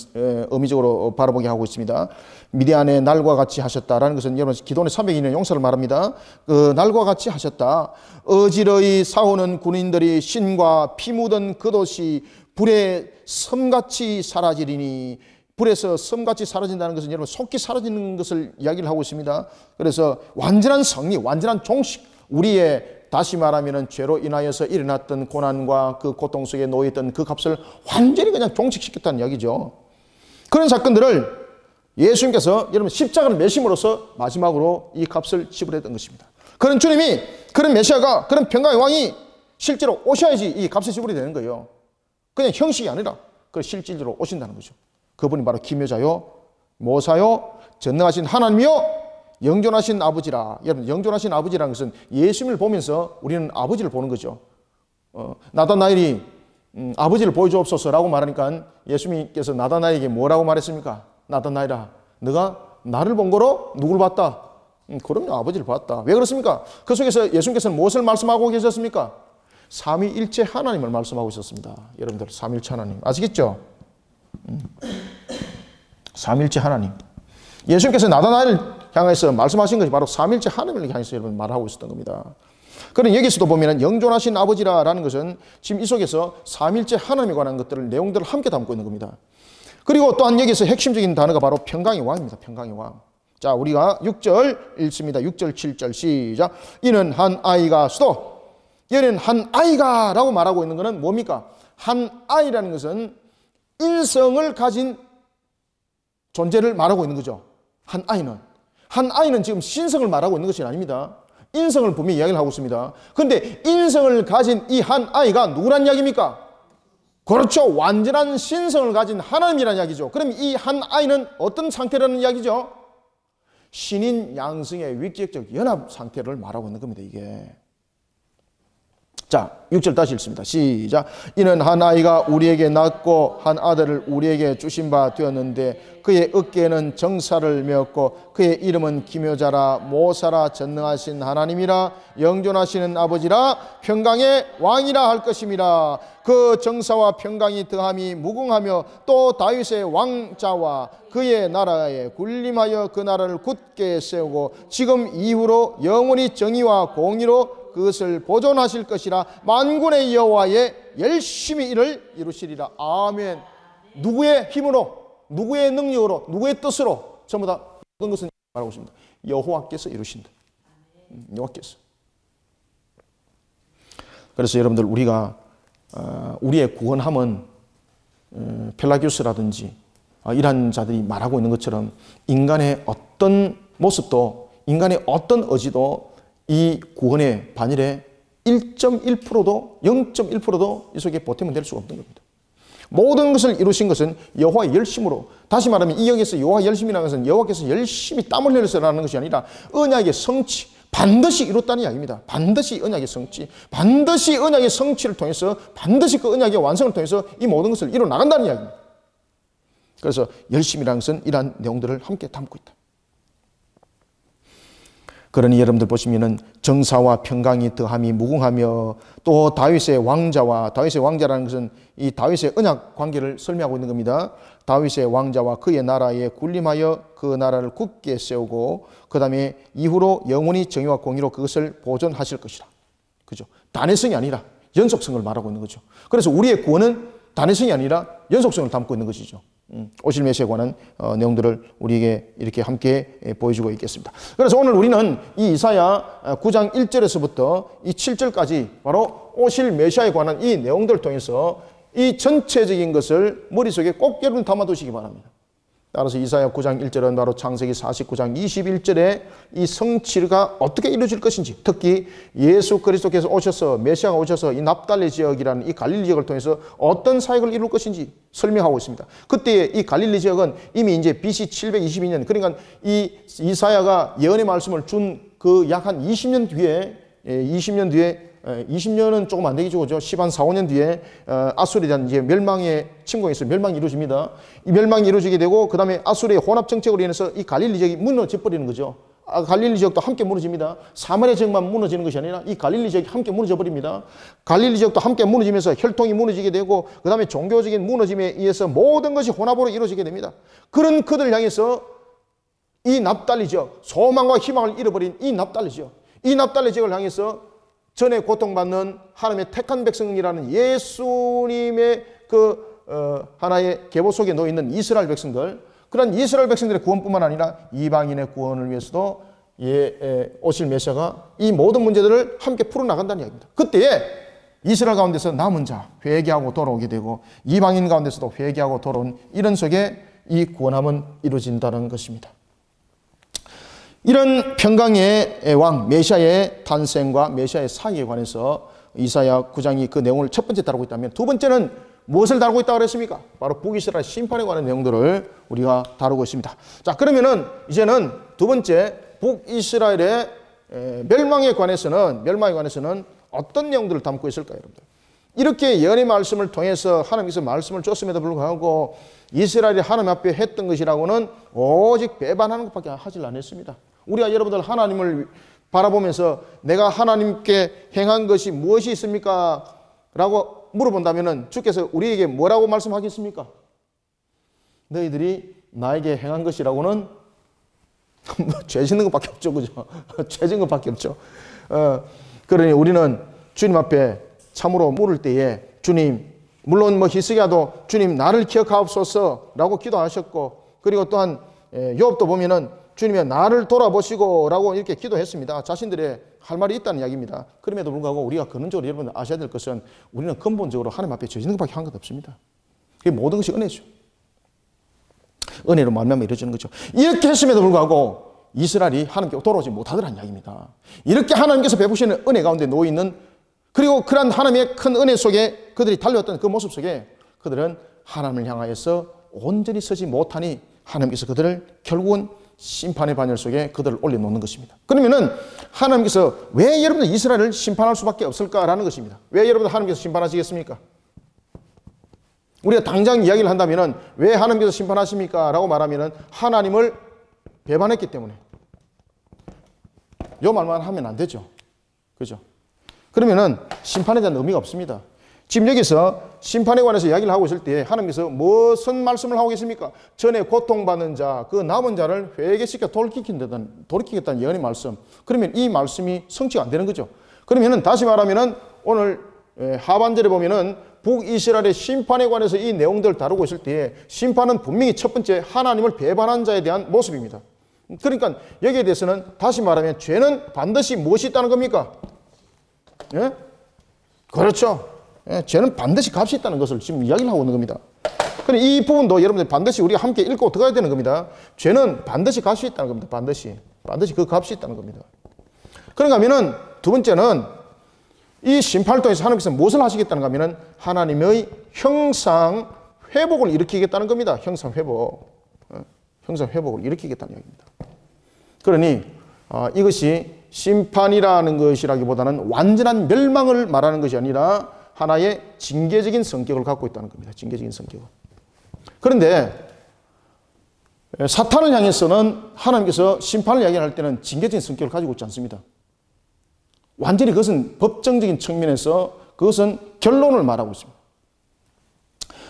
Speaker 1: 의미적으로 바라보게 하고 있습니다. 미디안의 날과 같이 하셨다라는 것은 여러분 기돈의 300인의 용사를 말합니다. 그 날과 같이 하셨다. 어지러이 싸우는 군인들이 신과 피 묻은 그 도시 불에 섬같이 사라지리니, 불에서 섬같이 사라진다는 것은 여러분 속히 사라지는 것을 이야기를 하고 있습니다. 그래서 완전한 승리, 완전한 종식, 우리의 다시 말하면 죄로 인하여서 일어났던 고난과 그 고통 속에 놓여있던 그 값을 완전히 그냥 종식시켰다는 이야기죠. 그런 사건들을 예수님께서 여러분 십자가를 매심으로써 마지막으로 이 값을 지불했던 것입니다. 그런 주님이, 그런 메시아가, 그런 평강의 왕이 실제로 오셔야지 이 값이 지불이 되는 거예요. 그냥 형식이 아니라 그 실질적으로 오신다는 거죠. 그분이 바로 기묘자요, 모사요, 전능하신 하나님이요, 영존하신 아버지라. 여러분, 영존하신 아버지라는 것은 예수님을 보면서 우리는 아버지를 보는 거죠. 나다나엘이 아버지를 보여주옵소서라고 말하니까 예수님께서 나다나엘에게 뭐라고 말했습니까? 나다나엘아, 너가 나를 본 거로 누구를 봤다? 그럼요, 아버지를 봤다. 왜 그렇습니까? 그 속에서 예수님께서는 무엇을 말씀하고 계셨습니까? 삼위일체 하나님을 말씀하고 있었습니다. 여러분들, 삼위일체 하나님 아시겠죠? 삼일체 하나님. 예수님께서 나다나엘을 향해서 말씀하신 것이 바로 삼일체 하나님을 향해서 여러분 말하고 있었던 겁니다. 그런데 여기서도 보면 영존하신 아버지라는 것은 지금 이 속에서 삼일체 하나님에 관한 것들을, 내용들을 함께 담고 있는 겁니다. 그리고 또한 여기서 핵심적인 단어가 바로 평강의 왕입니다. 평강의 왕. 자, 우리가 6절 읽습니다. 6절 7절 시작. 이는 한 아이가 수도, 얘는 한 아이가 라고 말하고 있는 것은 뭡니까? 한 아이라는 것은 인성을 가진 존재를 말하고 있는 거죠. 한 아이는 지금 신성을 말하고 있는 것이 아닙니다. 인성을 분명히 이야기를 하고 있습니다. 그런데 인성을 가진 이 한 아이가 누구란 이야기입니까? 그렇죠. 완전한 신성을 가진 하나님이라는 이야기죠. 그럼 이 한 아이는 어떤 상태라는 이야기죠? 신인 양성의 위격적 연합 상태를 말하고 있는 겁니다. 이게. 자, 6절 다시 읽습니다. 시작. 이는 한 아이가 우리에게 낳고 한 아들을 우리에게 주신 바 되었는데 그의 어깨에는 정사를 메었고 그의 이름은 기묘자라 모사라 전능하신 하나님이라 영존하시는 아버지라 평강의 왕이라 할 것임이라. 그 정사와 평강이 더함이 무궁하며 또 다윗의 왕자와 그의 나라에 군림하여 그 나라를 굳게 세우고 지금 이후로 영원히 정의와 공의로 그것을 보존하실 것이라. 만군의 여호와의 열심히 이를 이루시리라. 아멘. 누구의 힘으로, 누구의 능력으로, 누구의 뜻으로? 전부 다 어떤 것은 말하고 있습니다. 여호와께서 이루신다. 여호와께서. 그래서 여러분들, 우리가 우리의 구원함은 펠라기우스라든지 이런 자들이 말하고 있는 것처럼 인간의 어떤 모습도, 인간의 어떤 의지도 이 구원의 반열에 1.1%도 0.1%도 이 속에 보탬은 될 수가 없는 겁니다. 모든 것을 이루신 것은 여호와의 열심으로. 다시 말하면 이 여기서 여호와의 열심이라는 것은 여호와께서 열심히 땀을 흘려서라는 것이 아니라 언약의 성취, 반드시 이뤘다는 이야기입니다. 반드시 언약의 성취, 반드시 언약의 성취를 통해서, 반드시 그 언약의 완성을 통해서 이 모든 것을 이뤄 나간다는 이야기입니다. 그래서 열심이라는 것은 이러한 내용들을 함께 담고 있다. 그러니 여러분들 보시면은 정사와 평강이 더함이 무궁하며 또 다윗의 왕자와, 다윗의 왕자라는 것은 이 다윗의 언약 관계를 설명하고 있는 겁니다. 다윗의 왕자와 그의 나라에 군림하여 그 나라를 굳게 세우고 그 다음에 이후로 영원히 정의와 공의로 그것을 보존하실 것이라. 그죠? 단회성이 아니라 연속성을 말하고 있는 거죠. 그래서 우리의 구원은 단회성이 아니라 연속성을 담고 있는 것이죠. 오실 메시아에 관한 내용들을 우리에게 이렇게 함께 보여주고 있겠습니다. 그래서 오늘 우리는 이 이사야 9장 1절에서부터 이 7절까지 바로 오실 메시아에 관한 이 내용들을 통해서 이 전체적인 것을 머릿속에 꼭 여러분 담아두시기 바랍니다. 따라서 이사야 9장 1절은 바로 창세기 49장 21절에 이 성취가 어떻게 이루어질 것인지, 특히 예수 그리스도께서 오셔서, 메시아가 오셔서 이 납달리 지역이라는 이 갈릴리 지역을 통해서 어떤 사역을 이룰 것인지 설명하고 있습니다. 그때 이 갈릴리 지역은 이미 이제 BC 722년, 그러니까 이 이사야가 예언의 말씀을 준 그 약 한 20년 뒤에, 20년은 조금 안 되겠죠. 그죠? 10한 4, 5년 뒤에 아수르에 대한 이제 멸망의 침공이 있어요. 멸망이 이루어집니다. 이 멸망이 이루어지게 되고 그 다음에 아수르의 혼합 정책으로 인해서 이 갈릴리 지역이 무너져 버리는 거죠. 갈릴리 지역도 함께 무너집니다. 사마리아 지역만 무너지는 것이 아니라 이 갈릴리 지역이 함께 무너져 버립니다. 갈릴리 지역도 함께 무너지면서 혈통이 무너지게 되고 그 다음에 종교적인 무너짐에 의해서 모든 것이 혼합으로 이루어지게 됩니다. 그런 그들을 향해서 이 납달리 지역, 소망과 희망을 잃어버린 이 납달리 지역, 이 납달리 지역을 향해서 전에 고통받는 하나님의 택한 백성이라는 예수님의 하나의 계보 속에 놓여 있는 이스라엘 백성들, 그런 이스라엘 백성들의 구원뿐만 아니라 이방인의 구원을 위해서도 오실 메시아가 이 모든 문제들을 함께 풀어나간다는 이야기입니다. 그때에 이스라엘 가운데서 남은 자 회개하고 돌아오게 되고 이방인 가운데서도 회개하고 돌아온 이런 속에 이 구원함은 이루어진다는 것입니다. 이런 평강의 왕 메시아의 탄생과 메시아의 사역에 관해서 이사야 9장이 그 내용을 첫 번째 다루고 있다면, 두 번째는 무엇을 다루고 있다고 그랬습니까? 바로 북이스라엘 심판에 관한 내용들을 우리가 다루고 있습니다. 자, 그러면은 이제는 두 번째 북이스라엘의 멸망에 관해서는 어떤 내용들을 담고 있을까요, 여러분들? 이렇게 예언의 말씀을 통해서 하나님께서 말씀을 줬음에도 불구하고 이스라엘이 하나님 앞에 했던 것이라고는 오직 배반하는 것밖에 하질 않았습니다. 우리가 여러분들 하나님을 바라보면서 내가 하나님께 행한 것이 무엇이 있습니까? 라고 물어본다면 주께서 우리에게 뭐라고 말씀하겠습니까? 너희들이 나에게 행한 것이라고는 죄 짓는 것밖에 없죠. 그죠? 죄 짓는 것밖에 없죠. 그러니 우리는 주님 앞에 참으로 물을 때에 주님, 물론 히스기야도 주님 나를 기억하옵소서 라고 기도하셨고, 그리고 또한 욥도 보면은 주님의 나를 돌아보시고 라고 이렇게 기도했습니다. 자신들의 할 말이 있다는 이야기입니다. 그럼에도 불구하고 우리가 근원적으로 여러분 아셔야 될 것은 우리는 근본적으로 하나님 앞에 죄 짓는 것밖에 한 것 없습니다. 그게 모든 것이 은혜죠. 은혜로 말미암아 이루어지는 거죠. 이렇게 했음에도 불구하고 이스라엘이 하나님께 돌아오지 못하더라는 이야기입니다. 이렇게 하나님께서 베푸시는 은혜 가운데 놓여있는, 그리고 그러한 하나님의 큰 은혜 속에 그들이 달려왔던 그 모습 속에 그들은 하나님을 향하여서 온전히 서지 못하니 하나님께서 그들을 결국은 심판의 반열 속에 그들을 올려놓는 것입니다. 그러면은 하나님께서 왜 여러분들 이스라엘을 심판할 수밖에 없을까라는 것입니다. 왜 여러분들 하나님께서 심판하시겠습니까? 우리가 당장 이야기를 한다면은 왜 하나님께서 심판하십니까? 라고 말하면은 하나님을 배반했기 때문에. 요 말만 하면 안 되죠. 그죠? 그러면은 심판에 대한 의미가 없습니다. 지금 여기서 심판에 관해서 이야기를 하고 있을 때 하나님께서 무슨 말씀을 하고 계십니까? 전에 고통받는 자, 그 남은 자를 회개시켜 돌이키겠다는 예언의 말씀. 그러면 이 말씀이 성취가 안 되는 거죠. 그러면은 다시 말하면은 오늘 하반절에 보면은 북이스라엘의 심판에 관해서 이 내용들을 다루고 있을 때 심판은 분명히 첫 번째 하나님을 배반한 자에 대한 모습입니다. 그러니까 여기에 대해서는 다시 말하면 죄는 반드시 무엇이 있다는 겁니까? 예? 그렇죠. 예, 죄는 반드시 값이 있다는 것을 지금 이야기를 하고 있는 겁니다. 그럼 이 부분도 여러분들 반드시 우리가 함께 읽고 들어가야 되는 겁니다. 죄는 반드시 값이 있다는 겁니다. 반드시 그 값이 있다는 겁니다. 그런가 하면은 두 번째는 이 심판을 통해서 하나님께서 무엇을 하시겠다는가 하면은 하나님의 형상 회복을 일으키겠다는 겁니다. 형상 회복을 일으키겠다는 이야기입니다. 그러니 이것이 심판이라는 것이라기보다는 완전한 멸망을 말하는 것이 아니라 하나의 징계적인 성격을 갖고 있다는 겁니다. 징계적인 성격을. 그런데 사탄을 향해서는 하나님께서 심판을 이야기할 때는 징계적인 성격을 가지고 있지 않습니다. 완전히 그것은 법정적인 측면에서 그것은 결론을 말하고 있습니다.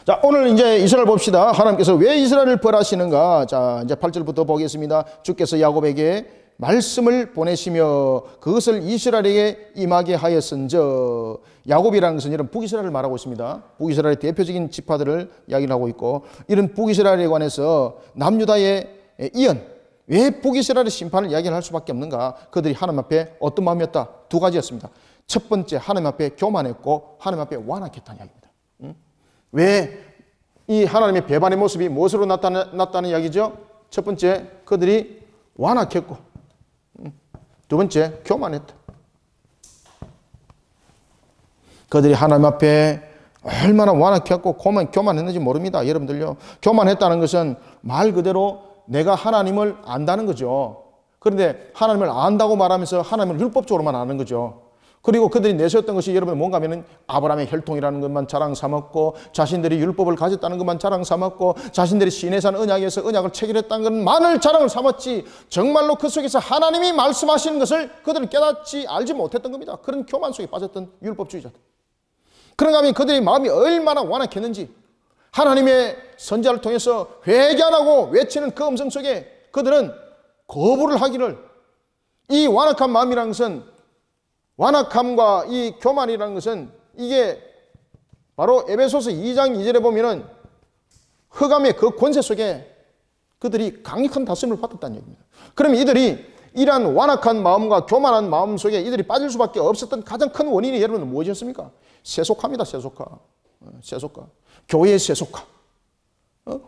Speaker 1: 자, 오늘 이제 이스라엘 봅시다. 하나님께서 왜 이스라엘을 벌하시는가? 자, 이제 8절부터 보겠습니다. 주께서 야곱에게 말씀을 보내시며 그것을 이스라엘에게 임하게 하였은저. 야곱이라는 것은 이런 북이스라엘을 말하고 있습니다. 북이스라엘의 대표적인 지파들을 이야기를 하고 있고, 이런 북이스라엘에 관해서 남유다의 이언, 왜 북이스라엘의 심판을 이야기할 수밖에 없는가? 그들이 하나님 앞에 어떤 마음이었다? 두 가지였습니다. 첫 번째, 하나님 앞에 교만했고 하나님 앞에 완악했다는 이야기입니다. 왜 이 하나님의 배반의 모습이 무엇으로 나타났다는 이야기죠? 첫 번째, 그들이 완악했고, 두 번째, 교만했다. 그들이 하나님 앞에 얼마나 완악했고 교만했는지 모릅니다. 여러분들요, 교만했다는 것은 말 그대로 내가 하나님을 안다는 거죠. 그런데 하나님을 안다고 말하면서 하나님을 율법적으로만 아는 거죠. 그리고 그들이 내세웠던 것이 여러분 뭔가 하면은 아브라함의 혈통이라는 것만 자랑 삼았고, 자신들이 율법을 가졌다는 것만 자랑 삼았고, 자신들이 시내산 언약에서 언약을 체결했다는 것만을 자랑을 삼았지, 정말로 그 속에서 하나님이 말씀하시는 것을 그들은 깨닫지 알지 못했던 겁니다. 그런 교만 속에 빠졌던 율법주의자들. 그런가 하면 그들의 마음이 얼마나 완악했는지, 하나님의 선지자를 통해서 회개하라고 외치는 그 음성 속에 그들은 거부를 하기를, 이 완악한 마음이라는 것은, 완악함과 이 교만이라는 것은 이게 바로 에베소서 2장 2절에 보면은 흑암의 그 권세 속에 그들이 강력한 다스림을 받았다는 얘기입니다. 그러면 이들이 이러한 완악한 마음과 교만한 마음 속에 이들이 빠질 수밖에 없었던 가장 큰 원인이 여러분 무엇이었습니까? 세속화입니다. 세속화. 교회의 세속화.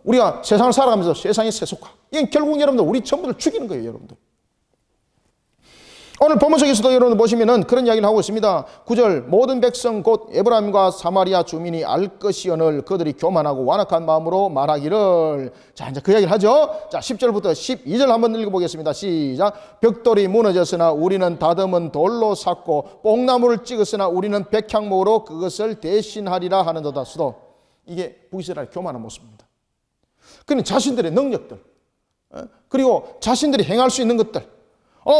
Speaker 1: 우리가 세상을 살아가면서 세상의 세속화. 이건 결국 여러분들 우리 전부를 죽이는 거예요, 여러분들. 오늘 본문 속에서도 여러분 보시면은 그런 이야기를 하고 있습니다. 9절, 모든 백성 곧 에브라임과 사마리아 주민이 알 것이오늘 그들이 교만하고 완악한 마음으로 말하기를. 자, 이제 그 이야기를 하죠. 자, 10절부터 12절 한번 읽어보겠습니다. 시작. 벽돌이 무너졌으나 우리는 다듬은 돌로 샀고 뽕나무를 찍었으나 우리는 백향목으로 그것을 대신하리라 하는도다. 수도. 이게 북이스라엘 교만한 모습입니다. 그는 자신들의 능력들, 그리고 자신들이 행할 수 있는 것들,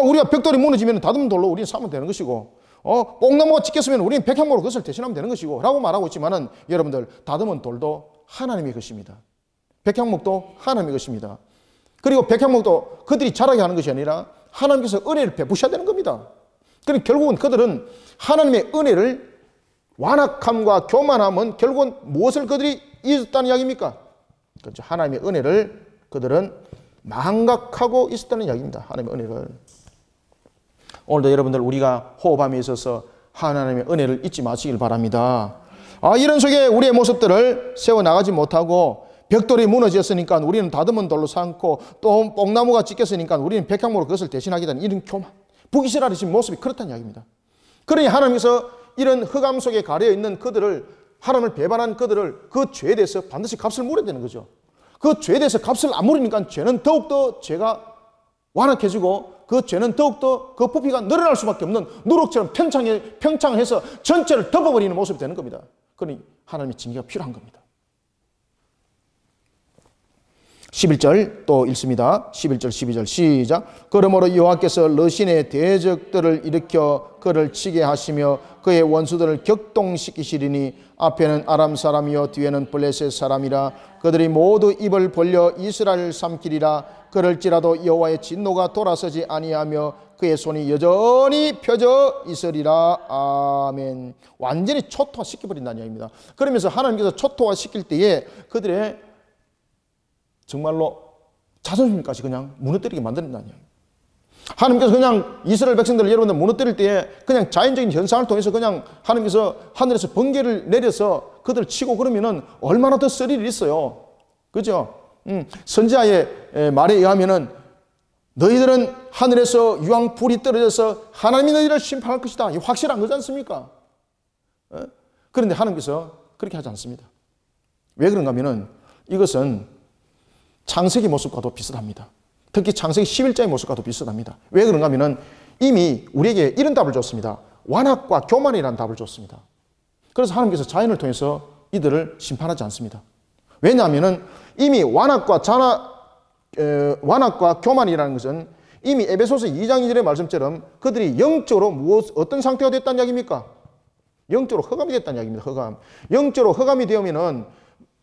Speaker 1: 우리가 벽돌이 무너지면 다듬은 돌로 우리는 사면 되는 것이고, 뽕나무가 찍혔으면 우리는 백향목으로 그것을 대신하면 되는 것이고 라고 말하고 있지만은, 여러분들 다듬은 돌도 하나님의 것입니다. 백향목도 하나님의 것입니다. 그리고 백향목도 그들이 자라게 하는 것이 아니라 하나님께서 은혜를 베푸셔야 되는 겁니다. 그러니까 결국은 그들은 하나님의 은혜를, 완악함과 교만함은 결국은 무엇을 그들이 잊었다는 이야기입니까? 그렇죠. 하나님의 은혜를 그들은 망각하고 있었다는 이야기입니다. 하나님의 은혜를. 오늘도 여러분들 우리가 호흡함에 있어서 하나님의 은혜를 잊지 마시길 바랍니다. 이런 속에 우리의 모습들을 세워나가지 못하고, 벽돌이 무너졌으니까 우리는 다듬은 돌로 삼고, 또 뽕나무가 찢겼으니까 우리는 백향목으로 그것을 대신하겠다는 이런 교만, 북이스라엘의 지금 모습이 그렇다는 이야기입니다. 그러니 하나님께서 이런 흑암 속에 가려있는 그들을, 하나님을 배반한 그들을, 그 죄에 대해서 반드시 값을 물어야 되는 거죠. 그 죄에 대해서 값을 안 물으니까 죄는 더욱더 죄가 완악해지고, 그 죄는 더욱더 그 부피가 늘어날 수밖에 없는 누룩처럼 평창해서 전체를 덮어버리는 모습이 되는 겁니다. 그러니 하나님의 징계가 필요한 겁니다. 11절 또 읽습니다. 11절 12절 시작. 그러므로 여호와께서 러신의 대적들을 일으켜 그를 치게 하시며 그의 원수들을 격동시키시리니 앞에는 아람 사람이요 뒤에는 블레셋 사람이라. 그들이 모두 입을 벌려 이스라엘을 삼키리라. 그럴지라도 여호와의 진노가 돌아서지 아니하며 그의 손이 여전히 펴져 있으리라. 아멘. 완전히 초토화시켜버린다는 이야기입니다. 그러면서 하나님께서 초토화시킬 때에 그들의 정말로 자존심까지 그냥 무너뜨리게 만든다는 이야기입니다. 하나님께서 그냥 이스라엘 백성들을 여러분들 무너뜨릴 때에 그냥 자연적인 현상을 통해서 그냥 하나님께서 하늘에서 번개를 내려서 그들을 치고 그러면은 얼마나 더 쓸 일이 있어요. 그죠? 선지자의 말에 의하면은 너희들은 하늘에서 유황불이 떨어져서 하나님이 너희를 심판할 것이다. 이 확실한 거지 않습니까? 그런데 하나님께서 그렇게 하지 않습니다. 왜 그런가 하면은 이것은 창세기 모습과도 비슷합니다. 특히 창세기 11장의 모습과도 비슷합니다. 왜 그런가 하면은 이미 우리에게 이런 답을 줬습니다. 완악과 교만이라는 답을 줬습니다. 그래서 하나님께서 자연을 통해서 이들을 심판하지 않습니다. 왜냐하면은 이미 완악과 교만이라는 것은 이미 에베소서 2장 2절의 말씀처럼 그들이 영적으로 어떤 상태가 됐다는 이야기입니까? 영적으로 흑암이 됐다는 이야기입니다. 흑암. 영적으로 흑암이 되면은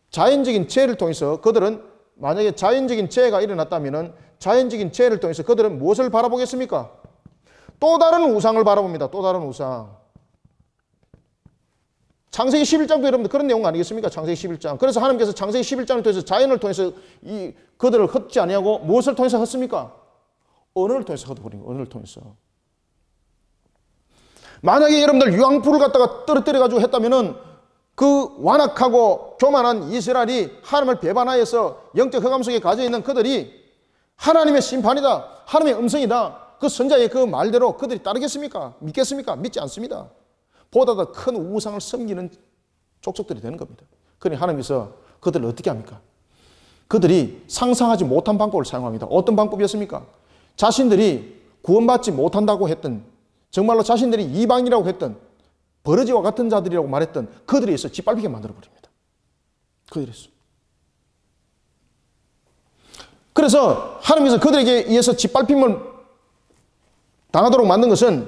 Speaker 1: 자연적인 죄를 통해서 그들은, 만약에 자연적인 죄가 일어났다면은 자연적인 죄를 통해서 그들은 무엇을 바라보겠습니까? 또 다른 우상을 바라봅니다. 또 다른 우상. 창세기 11장도 여러분들 그런 내용 아니겠습니까? 창세기 11장. 그래서 하나님께서 창세기 11장을 통해서 자연을 통해서 그들을 헛지 아니하고 무엇을 통해서 헛습니까? 언어를 통해서 헛버린 거예요. 언어를 통해서. 만약에 여러분들 유황불을 갖다가 떨어뜨려 가지고 했다면은 그 완악하고 교만한 이스라엘이 하나님을 배반하여서 영적 흑암 속에 가져 있는 그들이 하나님의 심판이다, 하나님의 음성이다, 그 선자의 그 말대로 그들이 따르겠습니까? 믿겠습니까? 믿지 않습니다. 보다 더 큰 우상을 섬기는 족속들이 되는 겁니다. 그러니 하나님께서 그들을 어떻게 합니까? 그들이 상상하지 못한 방법을 사용합니다. 어떤 방법이었습니까? 자신들이 구원받지 못한다고 했던, 정말로 자신들이 이방이라고 했던 버러지와 같은 자들이라고 말했던 그들에 의해서 짓밟히게 만들어버립니다. 그들에 의해서. 그래서 하나님께서 그들에게 의해서 짓밟힘을 당하도록 만든 것은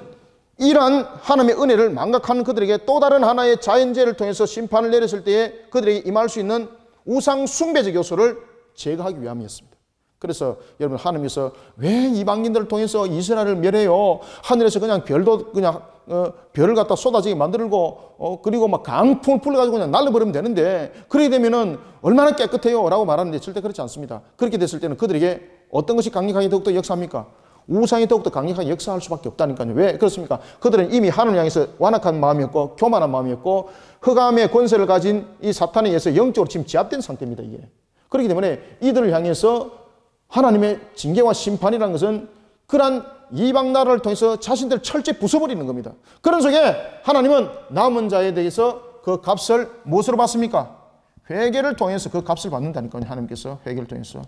Speaker 1: 이러한 하나님의 은혜를 망각하는 그들에게 또 다른 하나의 자연재해를 통해서 심판을 내렸을 때에 그들에게 임할 수 있는 우상 숭배적 요소를 제거하기 위함이었습니다. 그래서 여러분, 하나님께서 왜 이방인들을 통해서 이스라엘을 멸해요? 하늘에서 그냥 별도 그냥 별을 갖다 쏟아지게 만들고 그리고 막 강풍을 풀어가지고 그냥 날려버리면 되는데 그렇게 되면은 얼마나 깨끗해요? 라고 말하는데 절대 그렇지 않습니다. 그렇게 됐을 때는 그들에게 어떤 것이 강력하게 더욱더 역사합니까? 우상이 더욱더 강력하게 역사할 수밖에 없다니까요. 왜 그렇습니까? 그들은 이미 하나님을 향해서 완악한 마음이었고 교만한 마음이었고 흑암의 권세를 가진 이 사탄에 의해서 영적으로 지금 제압된 상태입니다. 이게. 그렇기 때문에 이들을 향해서 하나님의 징계와 심판이라는 것은 그러한 이방 나라를 통해서 자신들을 철저히 부숴버리는 겁니다. 그런 속에 하나님은 남은 자에 대해서 그 값을 무엇으로 받습니까? 회개를 통해서 그 값을 받는다니까요. 하나님께서 회개를 통해서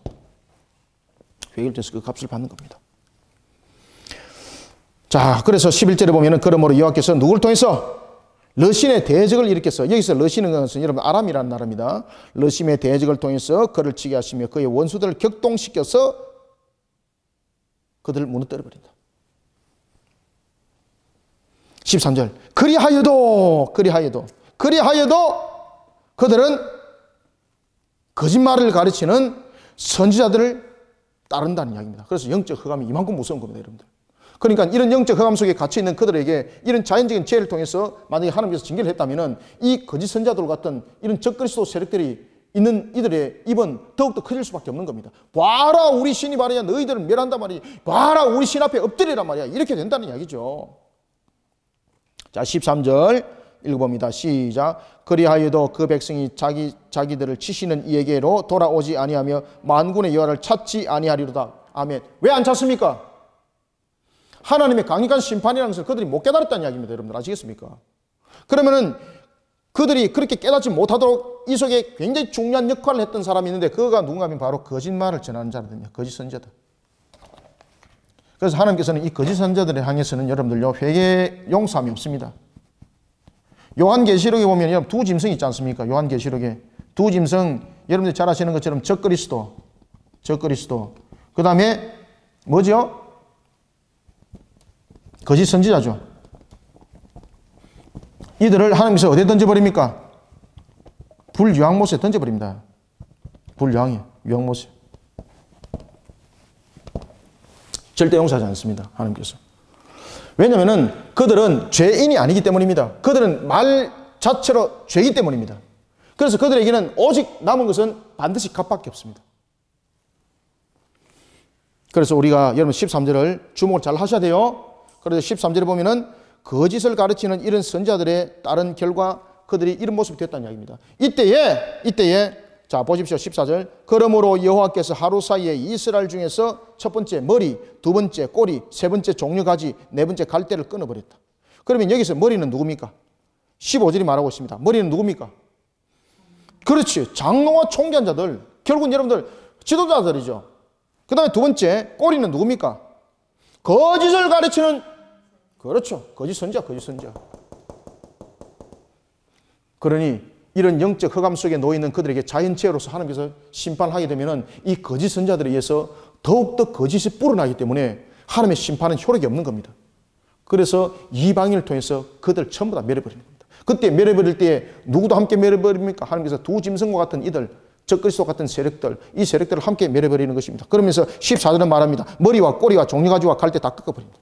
Speaker 1: 그 값을 받는 겁니다. 자, 그래서 11절에 보면은 그러므로 여호와께서 누구를 통해서 르신의 대적을 일으켜서, 여기서 르신은 것은 여러분 아람이라는 나라입니다. 르신의 대적을 통해서 그를 치게 하시며 그의 원수들을 격동시켜서 그들을 무너뜨려 버린다. 13절 그리하여도 그들은 거짓말을 가르치는 선지자들을 따른다는 이야기입니다. 그래서 영적 흑암이 이만큼 무서운 겁니다, 여러분들. 그러니까 이런 영적 흑암 속에 갇혀 있는 그들에게 이런 자연적인 죄를 통해서 만약에 하나님께서 징계를 했다면은 이 거짓 선지자들 같은 이런 적그리스도 세력들이 있는 이들의 입은 더욱더 커질 수밖에 없는 겁니다. 봐라, 우리 신이 말이야 너희들을 멸한단 말이야. 봐라, 우리 신 앞에 엎드리란 말이야. 이렇게 된다는 이야기죠. 자, 13절 읽어봅니다. 시작. 그리하여도 그 백성이 자기들을 치시는 이에게로 돌아오지 아니하며 만군의 여호와를 찾지 아니하리로다. 아멘. 왜 안 찾습니까? 하나님의 강력한 심판이라는 것을 그들이 못 깨달았다는 이야기입니다. 여러분들 아시겠습니까? 그러면은 그들이 그렇게 깨닫지 못하도록 이 속에 굉장히 중요한 역할을 했던 사람이 있는데 그가 누군가 하면 바로 거짓말을 전하는 자거든요. 거짓 선지자들. 그래서 하나님께서는 이 거짓 선지자들을 향해서는 여러분들요 회개 용서함이 없습니다. 요한계시록에 보면 두 짐승이 있지 않습니까? 요한계시록에 두 짐승, 여러분들이 잘 아시는 것처럼 적그리스도 그 다음에 뭐죠? 거짓 선지자죠. 이들을 하나님께서 어디에 던져버립니까? 불유황못에 던져버립니다. 불유황이에요. 유황못에. 절대 용서하지 않습니다. 하나님께서. 왜냐하면 그들은 죄인이 아니기 때문입니다. 그들은 말 자체로 죄이기 때문입니다. 그래서 그들에게는 오직 남은 것은 반드시 값밖에 없습니다. 그래서 우리가 여러분 13절을 주목을 잘 하셔야 돼요. 그래서 13절에 보면은 거짓을 가르치는 이런 선지자들의 다른 결과 그들이 이런 모습이 됐다는 이야기입니다. 이때에 자 보십시오. 14절 그러므로 여호와께서 하루 사이에 이스라엘 중에서 첫 번째 머리, 두 번째 꼬리, 세 번째 종려가지, 네 번째 갈대를 끊어버렸다. 그러면 여기서 머리는 누굽니까? 15절이 말하고 있습니다. 머리는 누굽니까? 그렇지, 장로와 총견자들, 결국은 여러분들 지도자들이죠. 그 다음에 두 번째 꼬리는 누굽니까? 거짓을 가르치는, 그렇죠, 거짓 선지자. 그러니 이런 영적 흑암 속에 놓여있는 그들에게 자연체로서 하나님께서 심판하게 되면 이 거짓 선지자들에 의해서 더욱더 거짓이 불어나기 때문에 하나님의 심판은 효력이 없는 겁니다. 그래서 이방인을 통해서 그들 전부 다 멸해버리는 겁니다. 그때 멸해버릴 때에 누구도 함께 멸해버립니까? 하나님께서 두 짐승과 같은 이들, 적그리스도 같은 세력들, 이 세력들을 함께 멸해버리는 것입니다. 그러면서 14절은 말합니다. 머리와 꼬리와 종려가지와 갈대 다 꺾어버립니다.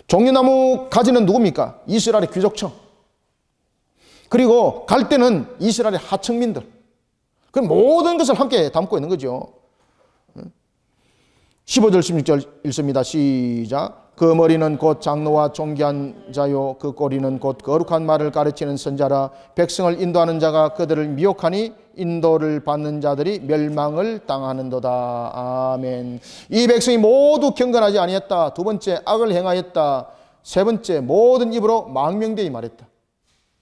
Speaker 1: 종려나무 가지는 누굽니까? 이스라엘의 귀족층. 그리고 갈대는 이스라엘의 하층민들. 그 모든 것을 함께 담고 있는 거죠. 15절 16절 읽습니다. 시작. 그 머리는 곧 장로와 존귀한 자요 그 꼬리는 곧 거룩한 말을 가르치는 선자라. 백성을 인도하는 자가 그들을 미혹하니 인도를 받는 자들이 멸망을 당하는도다. 아멘. 이 백성이 모두 경건하지 아니했다. 두 번째 악을 행하였다. 세 번째 모든 입으로 망명되이 말했다.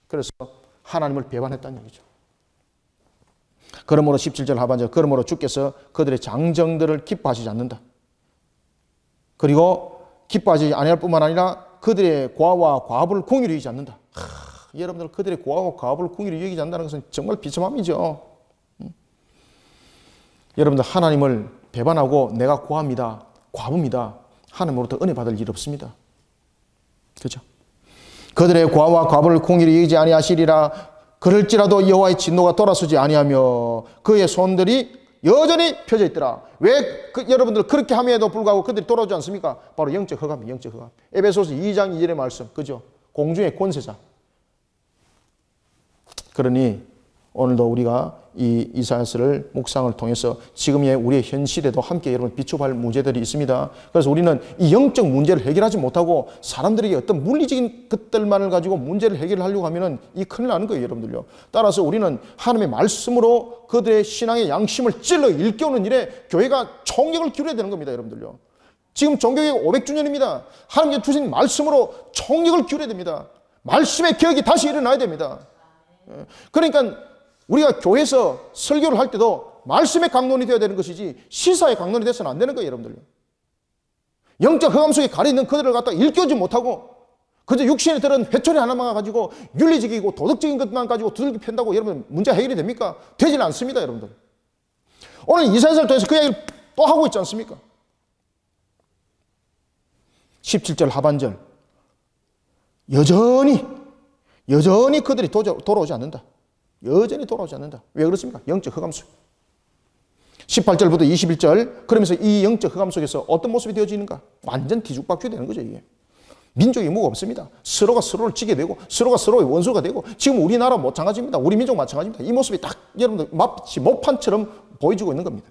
Speaker 1: 그래서 하나님을 배반했다는 얘기죠. 그러므로 17절 하반절 그러므로 주께서 그들의 장정들을 기뻐하시지 않는다. 그리고 기뻐하지 아니할 뿐만 아니라 그들의 고아와 과부를 공의로 여기지 않는다. 여러분들 그들의 고아와 과부를 공의로 여기지 않는다는 것은 정말 비참함이죠. 여러분들 하나님을 배반하고 내가 고아입니다, 과부입니다, 하나님으로부터 은혜 받을 일 없습니다. 그렇죠? 그들의 고아와 과부를 공의로 여기지 아니하시리라. 그럴지라도 여호와의 진노가 돌아서지 아니하며 그의 손들이 여전히 펴져 있더라. 왜 여러분들 그렇게 함에도 불구하고 그들이 돌아오지 않습니까? 바로 영적 흑암이에요. 영적 흑암. 에베소서 2장 2절의 말씀, 그죠? 공중의 권세자. 그러니 오늘도 우리가 이 이사야서를 묵상을 통해서 지금의 우리의 현실에도 함께 여러분 비춰볼 문제들이 있습니다. 그래서 우리는 이 영적 문제를 해결하지 못하고 사람들에게 어떤 물리적인 것들만을 가지고 문제를 해결하려고 하면은 이 큰일 나는 거예요, 여러분들요. 따라서 우리는 하나님의 말씀으로 그들의 신앙의 양심을 찔러 일깨우는 일에 교회가 총력을 기울여야 되는 겁니다, 여러분들요. 지금 종교개혁 500주년입니다. 하나님께 주신 말씀으로 총력을 기울여야 됩니다. 말씀의 개혁이 다시 일어나야 됩니다. 그러니까 우리가 교회에서 설교를 할 때도 말씀의 강론이 되어야 되는 것이지 시사의 강론이 돼서는 안 되는 거예요, 여러분들. 영적 흑암 속에 가려있는 그들을 갖다 일깨우지 못하고 그저 육신에 들은 회초리 하나만 가지고 윤리적이고 도덕적인 것만 가지고 두들기 팬다고 여러분 문제 해결이 됩니까? 되지는 않습니다, 여러분들. 오늘 이사야서를 통해서 그 이야기를 또 하고 있지 않습니까? 17절 하반절 여전히 그들이 돌아오지 않는다. 여전히 돌아오지 않는다. 왜 그렇습니까? 영적 흑암 속. 18절부터 21절 그러면서 이 영적 흑암 속에서 어떤 모습이 되어지는가? 완전 뒤죽박죽이 되는 거죠, 이게. 민족이 뭐가 없습니다. 서로가 서로를 지게 되고 서로가 서로의 원수가 되고 지금 우리나라 마찬가지입니다. 우리 민족 마찬가지입니다. 이 모습이 딱 여러분들 마치 모판처럼 보여지고 있는 겁니다.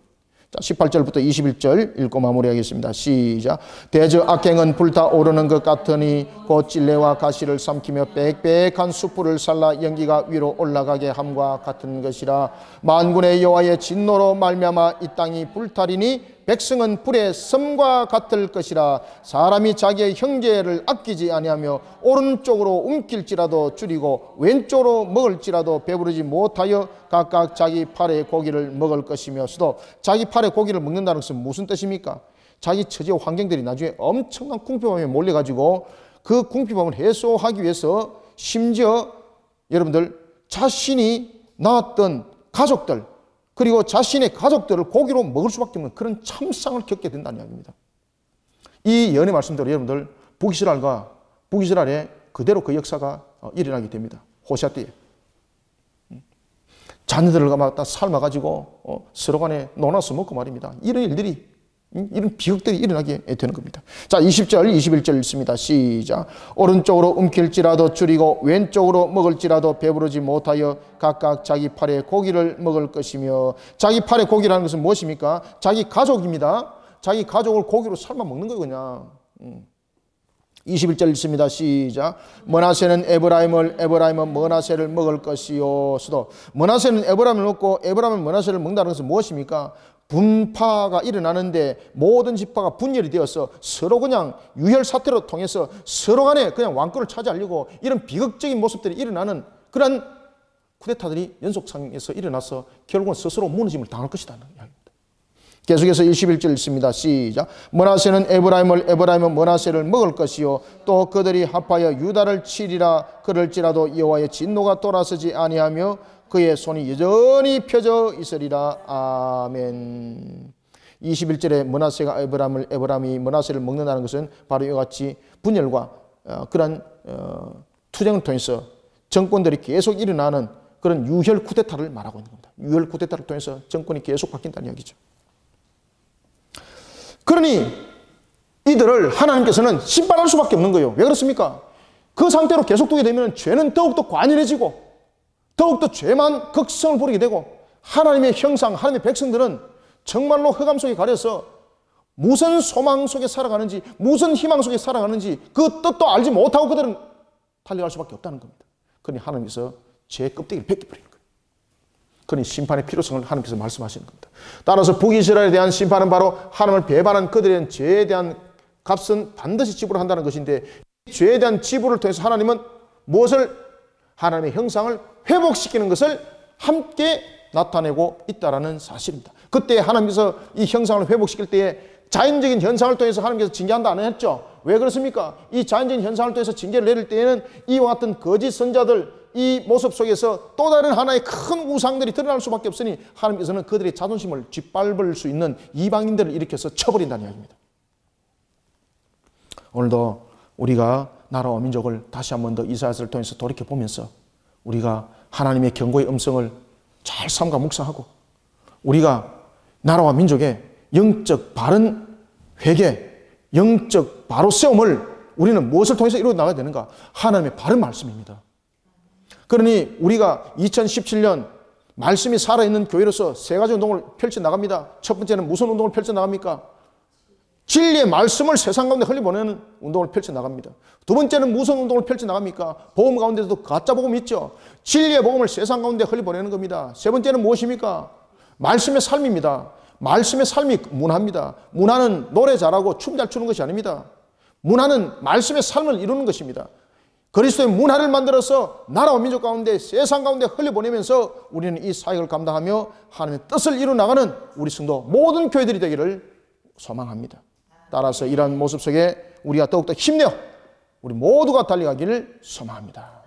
Speaker 1: 자, 18절부터 21절 읽고 마무리하겠습니다. 시작. 대저 악행은 불타오르는 것 같으니 곧 찔레와 가시를 삼키며 빽빽한 숯불을 살라 연기가 위로 올라가게 함과 같은 것이라. 만군의 여호와의 진노로 말미암아 이 땅이 불타리니 백성은 불의 섬과 같을 것이라. 사람이 자기의 형제를 아끼지 아니하며 오른쪽으로 움킬지라도 줄이고 왼쪽으로 먹을지라도 배부르지 못하여 각각 자기 팔의 고기를 먹을 것이며. 수도 자기 팔의 고기를 먹는다는 것은 무슨 뜻입니까? 자기 처지와 환경들이 나중에 엄청난 궁핍함에 몰려가지고 그 궁핍함을 해소하기 위해서 심지어 여러분들 자신이 낳았던 가족들 그리고 자신의 가족들을 고기로 먹을 수밖에 없는 그런 참상을 겪게 된다는 이야기입니다. 이 예언의 말씀대로 여러분들 북이스라엘에 그대로 그 역사가 일어나게 됩니다. 호시아 때에. 자녀들을 갖다 삶아가지고 서로 간에 논아서 먹고 말입니다. 이런 일들이 이런 비극들이 일어나게 되는 겁니다. 자, 20절 21절 읽습니다. 시작. 오른쪽으로 움킬지라도 줄이고 왼쪽으로 먹을지라도 배부르지 못하여 각각 자기 팔에 고기를 먹을 것이며. 자기 팔에 고기라는 것은 무엇입니까? 자기 가족입니다. 자기 가족을 고기로 삶아 먹는 거예요, 그냥. 21절 읽습니다. 시작. 므나세는 에브라임은 므나세를 먹을 것이요. 수도 므나세는 에브라임을 먹고 에브라임은 므나세를 먹는다는 것은 무엇입니까? 분파가 일어나는데 모든 지파가 분열이 되어서 서로 그냥 유혈 사태로 통해서 서로 간에 그냥 왕권을 차지하려고 이런 비극적인 모습들이 일어나는 그런 쿠데타들이 연속상에서 일어나서 결국은 스스로 무너짐을 당할 것이라는 이야기입니다. 계속해서 21절 읽습니다. 시작. 므나세는 에브라임은 므나세를 먹을 것이요 또 그들이 합하여 유다를 치리라. 그럴지라도 여호와의 진노가 돌아서지 아니하며 그의 손이 여전히 펴져 있으리라. 아멘. 21절에 므나세가 에브라임이 므나세를 먹는다는 것은 바로 이와 같이 분열과 그런 투쟁을 통해서 정권들이 계속 일어나는 그런 유혈 쿠데타를 말하고 있는 겁니다. 유혈 쿠데타를 통해서 정권이 계속 바뀐다는 이야기죠. 그러니 이들을 하나님께서는 심판할 수밖에 없는 거예요. 왜 그렇습니까? 그 상태로 계속 두게 되면 죄는 더욱더 관연해지고 더욱더 죄만 극성을 부리게 되고 하나님의 형상, 하나님의 백성들은 정말로 흑암 속에 가려서 무슨 소망 속에 살아가는지 무슨 희망 속에 살아가는지 그 뜻도 알지 못하고 그들은 달려갈 수밖에 없다는 겁니다. 그러니 하나님께서 죄의 껍데기를 벗겨버리는 거예요. 그러니 심판의 필요성을 하나님께서 말씀하시는 겁니다. 따라서 북이스라엘에 대한 심판은 바로 하나님을 배반한 그들에 대한 죄에 대한 값은 반드시 지불한다는 것인데 이 죄에 대한 지불을 통해서 하나님은 무엇을 하나님의 형상을 회복시키는 것을 함께 나타내고 있다는 사실입니다. 그때 하나님께서 이 형상을 회복시킬 때에 자연적인 현상을 통해서 하나님께서 징계한다 안 했죠? 왜 그렇습니까? 이 자연적인 현상을 통해서 징계를 내릴 때에는 이와 같은 거짓 선자들, 이 모습 속에서 또 다른 하나의 큰 우상들이 드러날 수밖에 없으니 하나님께서는 그들의 자존심을 짓밟을 수 있는 이방인들을 일으켜서 쳐버린다는 이야기입니다. 오늘도 우리가 나라와 민족을 다시 한 번 더 이사야서를 통해서 돌이켜보면서 우리가 하나님의 경고의 음성을 잘 삼가 묵상하고 우리가 나라와 민족의 영적 바른 회개, 영적 바로 세움을 우리는 무엇을 통해서 이루어 나가야 되는가? 하나님의 바른 말씀입니다. 그러니 우리가 2017년 말씀이 살아있는 교회로서 세 가지 운동을 펼쳐나갑니다. 첫 번째는 무슨 운동을 펼쳐나갑니까? 진리의 말씀을 세상 가운데 흘려보내는 운동을 펼쳐나갑니다. 두 번째는 무슨 운동을 펼쳐나갑니까? 복음 가운데서도 가짜 복음이 있죠. 진리의 복음을 세상 가운데 흘려보내는 겁니다. 세 번째는 무엇입니까? 말씀의 삶입니다. 말씀의 삶이 문화입니다. 문화는 노래 잘하고 춤 잘 추는 것이 아닙니다. 문화는 말씀의 삶을 이루는 것입니다. 그리스도의 문화를 만들어서 나라와 민족 가운데 세상 가운데 흘려보내면서 우리는 이 사역을 감당하며 하나님의 뜻을 이루어나가는 우리 성도 모든 교회들이 되기를 소망합니다. 따라서 이러한 모습 속에 우리가 더욱더 힘내어 우리 모두가 달려가기를 소망합니다.